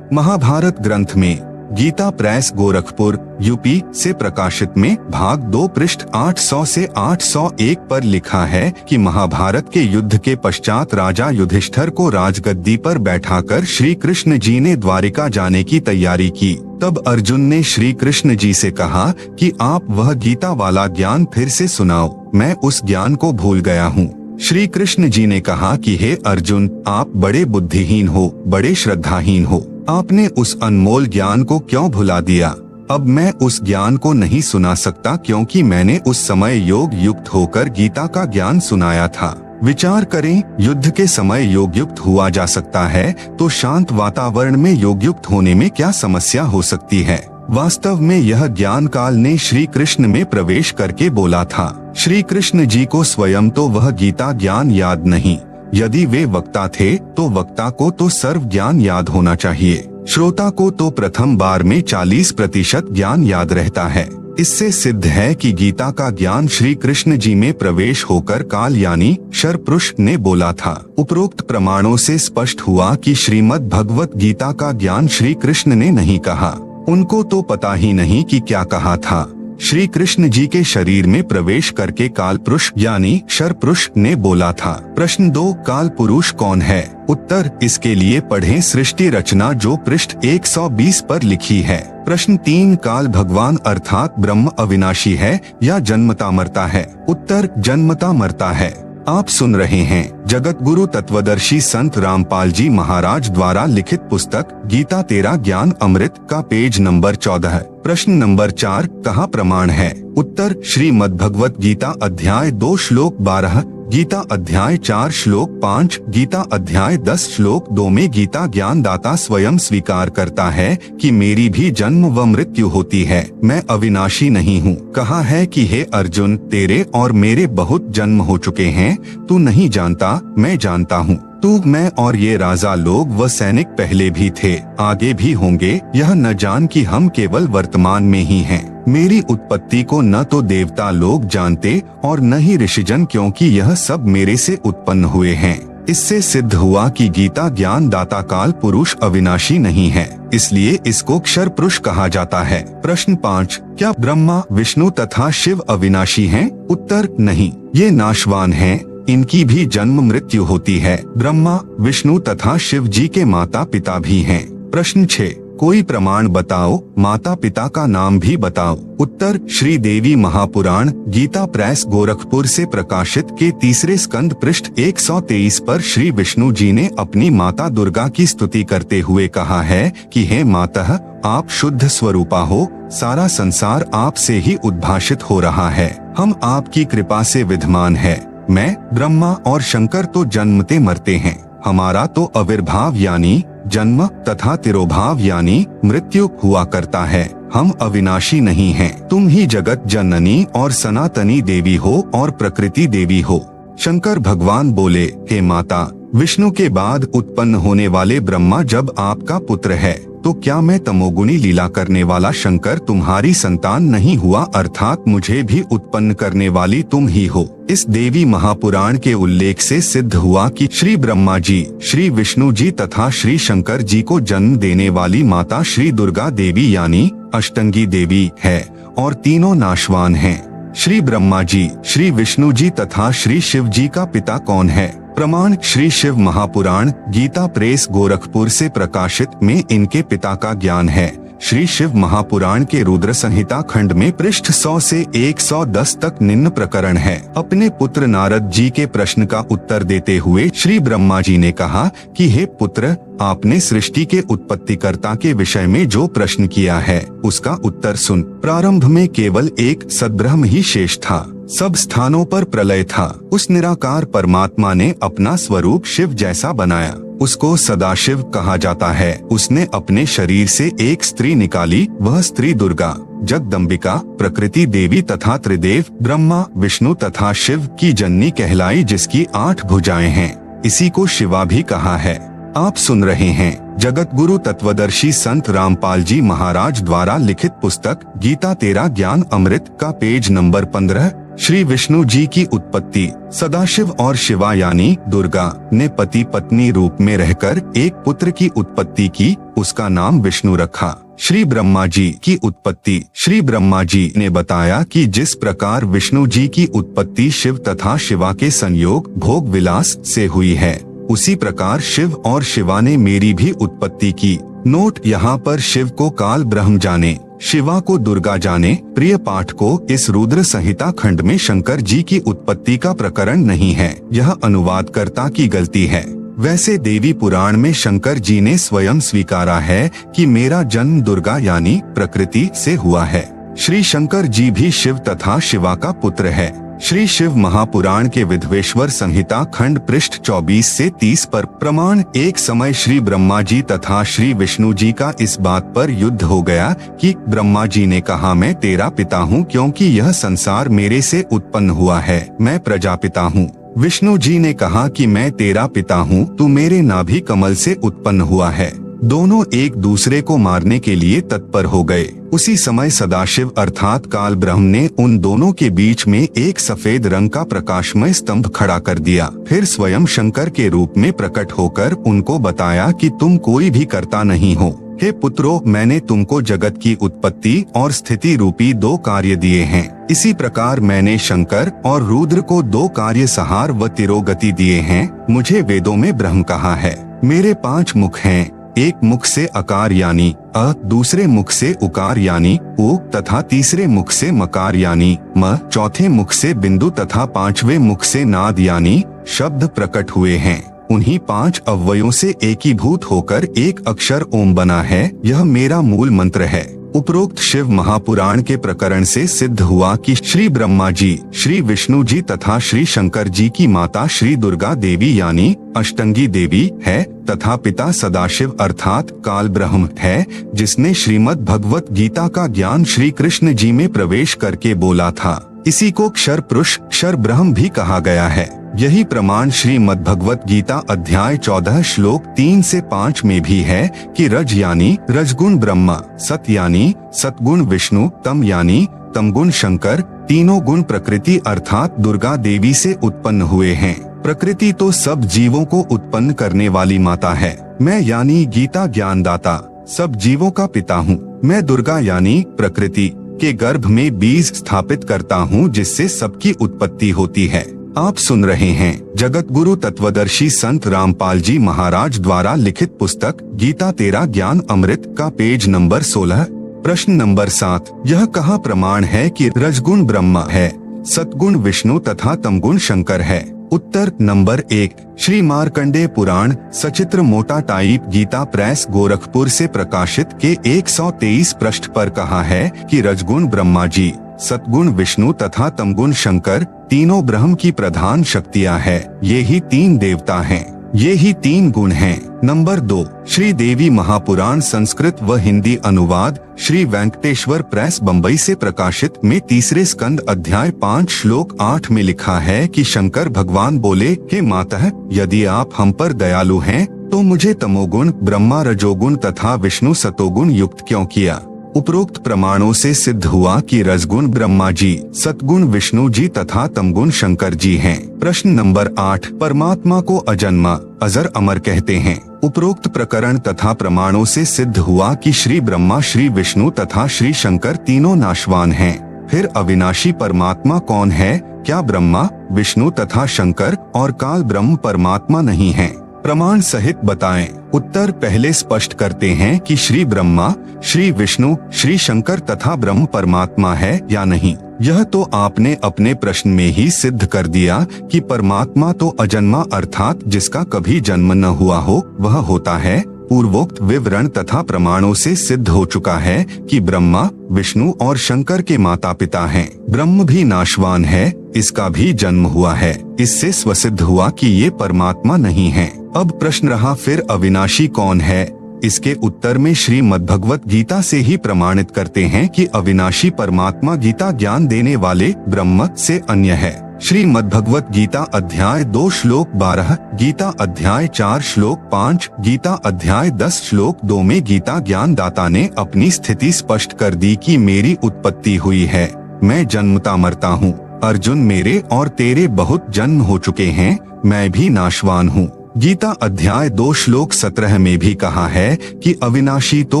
महाभारत ग्रंथ में गीता प्रेस गोरखपुर यूपी से प्रकाशित में भाग 2 पृष्ठ 800 से 801 पर लिखा है कि महाभारत के युद्ध के पश्चात राजा युधिष्ठिर को राजगद्दी पर बैठाकर श्री कृष्ण जी ने द्वारिका जाने की तैयारी की। तब अर्जुन ने श्री कृष्ण जी से कहा कि आप वह गीता वाला ज्ञान फिर से सुनाओ, मैं उस ज्ञान को भूल गया हूँ। श्री कृष्ण जी ने कहा कि हे अर्जुन, आप बड़े बुद्धिहीन हो, बड़े श्रद्धाहीन हो। आपने उस अनमोल ज्ञान को क्यों भुला दिया? अब मैं उस ज्ञान को नहीं सुना सकता क्योंकि मैंने उस समय योग युक्त होकर गीता का ज्ञान सुनाया था। विचार करें, युद्ध के समय योग युक्त हुआ जा सकता है तो शांत वातावरण में योग युक्त होने में क्या समस्या हो सकती है? वास्तव में यह ज्ञान काल ने श्री कृष्ण में प्रवेश करके बोला था। श्री कृष्ण जी को स्वयं तो वह गीता ज्ञान याद नहीं। यदि वे वक्ता थे तो वक्ता को तो सर्व ज्ञान याद होना चाहिए। श्रोता को तो प्रथम बार में 40% ज्ञान याद रहता है। इससे सिद्ध है कि गीता का ज्ञान श्री कृष्ण जी में प्रवेश होकर काल यानी शरपुरुष ने बोला था। उपरोक्त प्रमाणों से स्पष्ट हुआ कि श्रीमद् भगवत गीता का ज्ञान श्री कृष्ण ने नहीं कहा। उनको तो पता ही नहीं कि क्या कहा था। श्री कृष्ण जी के शरीर में प्रवेश करके काल पुरुष यानी शरपुरुष ने बोला था। प्रश्न 2, काल पुरुष कौन है? उत्तर, इसके लिए पढ़ें सृष्टि रचना जो पृष्ठ 120 पर लिखी है। प्रश्न 3, काल भगवान अर्थात ब्रह्म अविनाशी है या जन्मता मरता है? उत्तर, जन्मता मरता है। आप सुन रहे हैं जगत गुरु तत्वदर्शी संत रामपाल जी महाराज द्वारा लिखित पुस्तक गीता तेरा ज्ञान अमृत का पेज नंबर 14। प्रश्न नंबर 4, कहाँ प्रमाण है? उत्तर, श्रीमद् भगवत गीता अध्याय 2 श्लोक 12, गीता अध्याय 4 श्लोक 5, गीता अध्याय 10 श्लोक 2 में गीता ज्ञान दाता स्वयं स्वीकार करता है कि मेरी भी जन्म व मृत्यु होती है, मैं अविनाशी नहीं हूँ। कहा है कि हे अर्जुन, तेरे और मेरे बहुत जन्म हो चुके हैं, तू नहीं जानता, मैं जानता हूँ। तू, मैं और ये राजा लोग व सैनिक पहले भी थे, आगे भी होंगे। यह न जान कि हम केवल वर्तमान में ही हैं। मेरी उत्पत्ति को न तो देवता लोग जानते और न ही ऋषिजन, क्योंकि यह सब मेरे से उत्पन्न हुए हैं। इससे सिद्ध हुआ कि गीता ज्ञान दाता काल पुरुष अविनाशी नहीं है, इसलिए इसको क्षर पुरुष कहा जाता है। प्रश्न 5, क्या ब्रह्मा, विष्णु तथा शिव अविनाशी हैं? उत्तर, नहीं, ये नाशवान हैं। इनकी भी जन्म मृत्यु होती है। ब्रह्मा, विष्णु तथा शिव जी के माता पिता भी हैं। प्रश्न 6, कोई प्रमाण बताओ, माता पिता का नाम भी बताओ। उत्तर, श्री देवी महापुराण गीता प्रेस गोरखपुर से प्रकाशित के 3 स्कंद पृष्ठ 123 पर श्री विष्णु जी ने अपनी माता दुर्गा की स्तुति करते हुए कहा है कि हे मातः, आप शुद्ध स्वरूपा हो, सारा संसार आप से ही उद्भाषित हो रहा है, हम आपकी कृपा से विद्यमान है। मैं, ब्रह्मा और शंकर तो जन्मते मरते हैं, हमारा तो अविर्भाव यानी जन्म तथा तिरोभाव यानी मृत्यु हुआ करता है, हम अविनाशी नहीं हैं। तुम ही जगत जननी और सनातनी देवी हो और प्रकृति देवी हो। शंकर भगवान बोले, हे माता, विष्णु के बाद उत्पन्न होने वाले ब्रह्मा जब आपका पुत्र है, तो क्या मैं तमोगुणी लीला करने वाला शंकर तुम्हारी संतान नहीं हुआ, अर्थात मुझे भी उत्पन्न करने वाली तुम ही हो। इस देवी महापुराण के उल्लेख से सिद्ध हुआ कि श्री ब्रह्मा जी, श्री विष्णु जी तथा श्री शंकर जी को जन्म देने वाली माता श्री दुर्गा देवी यानी अष्टंगी देवी है और तीनों नाशवान हैं। श्री ब्रह्मा जी, श्री विष्णु जी तथा श्री शिव जी का पिता कौन है? प्रमाण, श्री शिव महापुराण गीता प्रेस गोरखपुर से प्रकाशित में इनके पिता का ज्ञान है। श्री शिव महापुराण के रुद्र संहिता खंड में पृष्ठ 100 से 110 तक निम्न प्रकरण है। अपने पुत्र नारद जी के प्रश्न का उत्तर देते हुए श्री ब्रह्मा जी ने कहा कि हे पुत्र, आपने सृष्टि के उत्पत्तिकर्ता के विषय में जो प्रश्न किया है उसका उत्तर सुन। प्रारंभ में केवल एक सद्ब्रह्म ही शेष था, सब स्थानों पर प्रलय था। उस निराकार परमात्मा ने अपना स्वरूप शिव जैसा बनाया, उसको सदाशिव कहा जाता है। उसने अपने शरीर से एक स्त्री निकाली, वह स्त्री दुर्गा, जगदम्बिका, प्रकृति देवी तथा त्रिदेव ब्रह्मा, विष्णु तथा शिव की जननी कहलाई, जिसकी 8 भुजाएं हैं। इसी को शिवा भी कहा है। आप सुन रहे हैं जगत गुरु तत्वदर्शी संत रामपाल जी महाराज द्वारा लिखित पुस्तक गीता तेरा ज्ञान अमृत का पेज नंबर 15। श्री विष्णु जी की उत्पत्ति। सदाशिव और शिवा यानी दुर्गा ने पति पत्नी रूप में रहकर एक पुत्र की उत्पत्ति की, उसका नाम विष्णु रखा। श्री ब्रह्मा जी की उत्पत्ति। श्री ब्रह्मा जी ने बताया कि जिस प्रकार विष्णु जी की उत्पत्ति शिव तथा शिवा के संयोग भोग विलास से हुई है, उसी प्रकार शिव और शिवा ने मेरी भी उत्पत्ति की। नोट, यहाँ पर शिव को काल ब्रह्म जाने, शिवा को दुर्गा जाने। प्रिय पाठ को इस रुद्र संहिता खंड में शंकर जी की उत्पत्ति का प्रकरण नहीं है, यह अनुवादकर्ता की गलती है। वैसे देवी पुराण में शंकर जी ने स्वयं स्वीकारा है कि मेरा जन्म दुर्गा यानी प्रकृति से हुआ है। श्री शंकर जी भी शिव तथा शिवा का पुत्र है। श्री शिव महापुराण के विधवेश्वर संहिता खंड पृष्ठ 24 से 30 पर प्रमाण। एक समय श्री ब्रह्मा जी तथा श्री विष्णु जी का इस बात पर युद्ध हो गया कि ब्रह्मा जी ने कहा, मैं तेरा पिता हूँ क्योंकि यह संसार मेरे से उत्पन्न हुआ है, मैं प्रजापिता हूँ। विष्णु जी ने कहा कि मैं तेरा पिता हूँ, तू मेरे नाभि कमल से उत्पन्न हुआ है। दोनों एक दूसरे को मारने के लिए तत्पर हो गए। उसी समय सदाशिव अर्थात काल ब्रह्म ने उन दोनों के बीच में एक सफेद रंग का प्रकाशमय स्तंभ खड़ा कर दिया। फिर स्वयं शंकर के रूप में प्रकट होकर उनको बताया कि तुम कोई भी कर्ता नहीं हो। हे पुत्रों, मैंने तुमको जगत की उत्पत्ति और स्थिति रूपी 2 कार्य दिए हैं। इसी प्रकार मैंने शंकर और रुद्र को 2 कार्य संहार व तिरोगति दिए हैं। मुझे वेदों में ब्रह्म कहा है। मेरे 5 मुख हैं। एक मुख से अकार यानी अ, दूसरे मुख से उकार यानी उ तथा तीसरे मुख से मकार यानी म, चौथे मुख से बिंदु तथा 5वें मुख से नाद यानी शब्द प्रकट हुए हैं। उन्हीं 5 अव्ययों से एकीभूत होकर एक अक्षर ओम बना है। यह मेरा मूल मंत्र है। उपरोक्त शिव महापुराण के प्रकरण से सिद्ध हुआ कि श्री ब्रह्मा जी, श्री विष्णु जी तथा श्री शंकर जी की माता श्री दुर्गा देवी यानी अष्टंगी देवी है तथा पिता सदाशिव अर्थात काल ब्रह्म है, जिसने श्रीमद् भगवत गीता का ज्ञान श्री कृष्ण जी में प्रवेश करके बोला था। इसी को क्षर पुरुष, क्षर ब्रह्म भी कहा गया है। यही प्रमाण श्रीमद् भगवत गीता अध्याय 14 श्लोक 3 से 5 में भी है कि रज यानी रजगुण ब्रह्मा, सत यानी सतगुण विष्णु, तम यानी तमगुण शंकर, तीनों गुण प्रकृति अर्थात दुर्गा देवी से उत्पन्न हुए हैं। प्रकृति तो सब जीवों को उत्पन्न करने वाली माता है। मैं यानी गीता ज्ञानदाता सब जीवों का पिता हूँ। मैं दुर्गा यानी प्रकृति के गर्भ में बीज स्थापित करता हूँ, जिससे सबकी उत्पत्ति होती है। आप सुन रहे हैं जगत गुरु तत्वदर्शी संत रामपाल जी महाराज द्वारा लिखित पुस्तक गीता तेरा ज्ञान अमृत का पेज नंबर 16। प्रश्न नंबर 7, यह कहाँ प्रमाण है कि रजगुण ब्रह्मा है, सतगुण विष्णु तथा तमगुण शंकर है? उत्तर नंबर 1, श्री मार्कंडेय पुराण सचित्र मोटा टाइप गीता प्रेस गोरखपुर से प्रकाशित के 123 पृष्ठ पर कहा है कि रजगुण ब्रह्मा जी, सतगुण विष्णु तथा तमगुण शंकर तीनों ब्रह्म की प्रधान शक्तियां हैं। ये ही 3 देवता हैं, ये ही 3 गुण हैं। नंबर 2, श्री देवी महापुराण संस्कृत व हिंदी अनुवाद श्री वेंकटेश्वर प्रेस बम्बई से प्रकाशित में 3 स्कंद अध्याय 5 श्लोक 8 में लिखा है कि शंकर भगवान बोले, हे माता, यदि आप हम पर दयालु हैं तो मुझे तमोगुण ब्रह्मा रजोगुण तथा विष्णु सतोगुण युक्त क्यों किया? उपरोक्त प्रमाणों से सिद्ध हुआ कि रजगुण ब्रह्मा जी, सतगुण विष्णु जी तथा तमगुण शंकर जी हैं। प्रश्न नंबर 8, परमात्मा को अजन्मा अजर अमर कहते हैं। उपरोक्त प्रकरण तथा प्रमाणों से सिद्ध हुआ कि श्री ब्रह्मा, श्री विष्णु तथा श्री शंकर तीनों नाशवान हैं। फिर अविनाशी परमात्मा कौन है? क्या ब्रह्मा, विष्णु तथा शंकर और काल ब्रह्म परमात्मा नहीं हैं? प्रमाण सहित बताएं। उत्तर पहले स्पष्ट करते हैं कि श्री ब्रह्मा, श्री विष्णु, श्री शंकर तथा ब्रह्म परमात्मा है या नहीं। यह तो आपने अपने प्रश्न में ही सिद्ध कर दिया कि परमात्मा तो अजन्मा अर्थात जिसका कभी जन्म न हुआ हो वह होता है। पूर्वोक्त विवरण तथा प्रमाणों से सिद्ध हो चुका है कि ब्रह्मा, विष्णु और शंकर के माता पिता हैं। ब्रह्म भी नाशवान है, इसका भी जन्म हुआ है। इससे स्वसिद्ध हुआ कि ये परमात्मा नहीं है। अब प्रश्न रहा, फिर अविनाशी कौन है? इसके उत्तर में श्रीमद् भगवत गीता से ही प्रमाणित करते हैं कि अविनाशी परमात्मा गीता ज्ञान देने वाले ब्रह्म से अन्य है। श्रीमद् भगवत गीता अध्याय 2 श्लोक 12, गीता अध्याय 4 श्लोक 5, गीता अध्याय 10 श्लोक 2 में गीता ज्ञान दाता ने अपनी स्थिति स्पष्ट कर दी कि मेरी उत्पत्ति हुई है, मैं जन्मता मरता हूँ। अर्जुन, मेरे और तेरे बहुत जन्म हो चुके हैं, मैं भी नाशवान हूँ। गीता अध्याय 2 श्लोक 17 में भी कहा है कि अविनाशी तो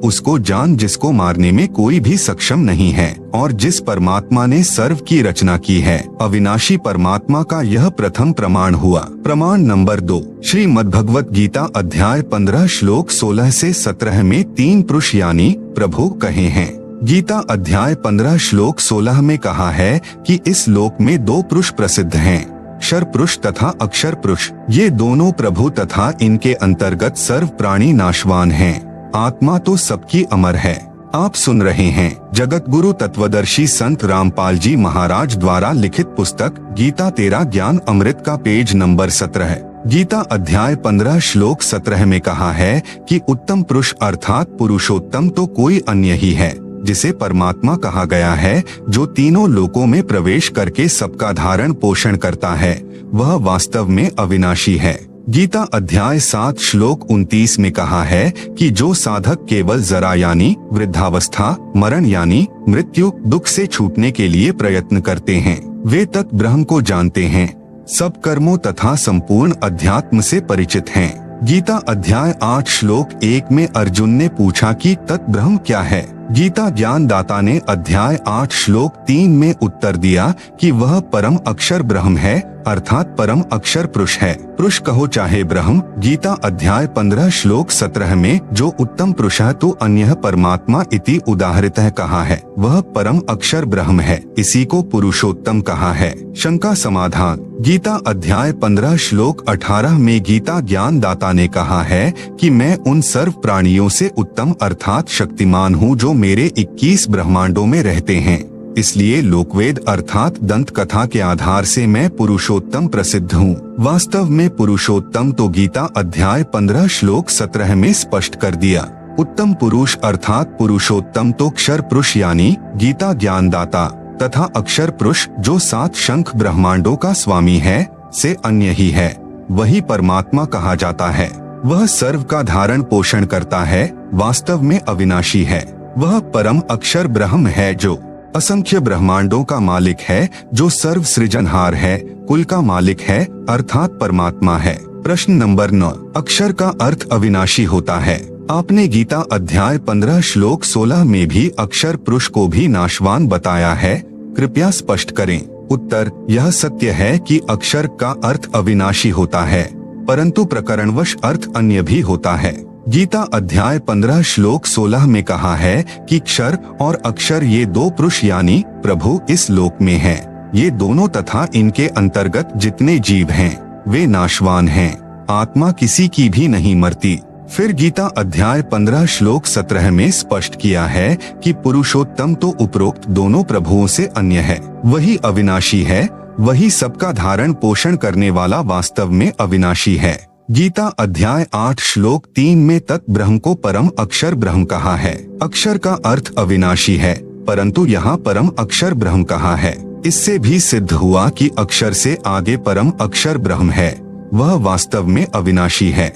उसको जान जिसको मारने में कोई भी सक्षम नहीं है और जिस परमात्मा ने सर्व की रचना की है। अविनाशी परमात्मा का यह प्रथम प्रमाण हुआ। प्रमाण नंबर 2, श्रीमद् भगवत गीता अध्याय 15 श्लोक 16 से 17 में 3 पुरुष यानी प्रभु कहे हैं। गीता अध्याय 15 श्लोक 16 में कहा है कि इस लोक में 2 पुरुष प्रसिद्ध हैं, क्षर पुरुष तथा अक्षर पुरुष, ये दोनों प्रभु तथा इनके अंतर्गत सर्व प्राणी नाशवान हैं। आत्मा तो सबकी अमर है। आप सुन रहे हैं जगत गुरु तत्वदर्शी संत रामपाल जी महाराज द्वारा लिखित पुस्तक गीता तेरा ज्ञान अमृत का पेज नंबर 17। गीता अध्याय 15 श्लोक 17 में कहा है कि उत्तम पुरुष अर्थात पुरुषोत्तम तो कोई अन्य ही है, जिसे परमात्मा कहा गया है, जो तीनों लोकों में प्रवेश करके सबका धारण पोषण करता है। वह वास्तव में अविनाशी है। गीता अध्याय 7 श्लोक 29 में कहा है कि जो साधक केवल जरा यानी वृद्धावस्था, मरण यानी मृत्यु, दुख से छूटने के लिए प्रयत्न करते हैं, वे तत् ब्रह्म को जानते हैं, सब कर्मों तथा संपूर्ण अध्यात्म से परिचित हैं। गीता अध्याय 8 श्लोक 1 में अर्जुन ने पूछा कि तत् ब्रह्म क्या है। गीता ज्ञान दाता ने अध्याय 8 श्लोक 3 में उत्तर दिया कि वह परम अक्षर ब्रह्म है, अर्थात परम अक्षर पुरुष है। पुरुष कहो चाहे ब्रह्म। गीता अध्याय 15 श्लोक 17 में जो उत्तम पुरुष है तो अन्य परमात्मा इति उदाहृतः कहा है, वह परम अक्षर ब्रह्म है, इसी को पुरुषोत्तम कहा है। शंका समाधान। गीता अध्याय 15 श्लोक 18 में गीता ज्ञान दाता ने कहा है कि मैं उन सर्व प्राणियों से उत्तम अर्थात शक्तिमान हूँ जो मेरे 21 ब्रह्मांडों में रहते हैं, इसलिए लोकवेद अर्थात दंत कथा के आधार से मैं पुरुषोत्तम प्रसिद्ध हूँ। वास्तव में पुरुषोत्तम तो गीता अध्याय 15 श्लोक 17 में स्पष्ट कर दिया। उत्तम पुरुष अर्थात पुरुषोत्तम तो क्षर पुरुष यानी गीता ज्ञानदाता तथा अक्षर पुरुष जो 7 शंख ब्रह्मांडों का स्वामी है से अन्य ही है, वही परमात्मा कहा जाता है। वह सर्व का धारण पोषण करता है, वास्तव में अविनाशी है। वह परम अक्षर ब्रह्म है जो असंख्य ब्रह्मांडों का मालिक है, जो सर्व सृजनहार है, कुल का मालिक है, अर्थात परमात्मा है। प्रश्न नंबर 9, अक्षर का अर्थ अविनाशी होता है। आपने गीता अध्याय 15 श्लोक 16 में भी अक्षर पुरुष को भी नाशवान बताया है, कृपया स्पष्ट करें। उत्तर, यह सत्य है कि अक्षर का अर्थ अविनाशी होता है, परंतु प्रकरणवश अर्थ अन्य भी होता है। गीता अध्याय 15 श्लोक 16 में कहा है कि क्षर और अक्षर ये दो पुरुष यानी प्रभु इस लोक में हैं। ये दोनों तथा इनके अंतर्गत जितने जीव हैं वे नाशवान हैं, आत्मा किसी की भी नहीं मरती। फिर गीता अध्याय 15 श्लोक 17 में स्पष्ट किया है कि पुरुषोत्तम तो उपरोक्त दोनों प्रभुओं से अन्य है, वही अविनाशी है, वही सबका धारण पोषण करने वाला वास्तव में अविनाशी है। गीता अध्याय 8 श्लोक 3 में तत् ब्रह्म को परम अक्षर ब्रह्म कहा है। अक्षर का अर्थ अविनाशी है, परंतु यहाँ परम अक्षर ब्रह्म कहा है। इससे भी सिद्ध हुआ कि अक्षर से आगे परम अक्षर ब्रह्म है, वह वास्तव में अविनाशी है।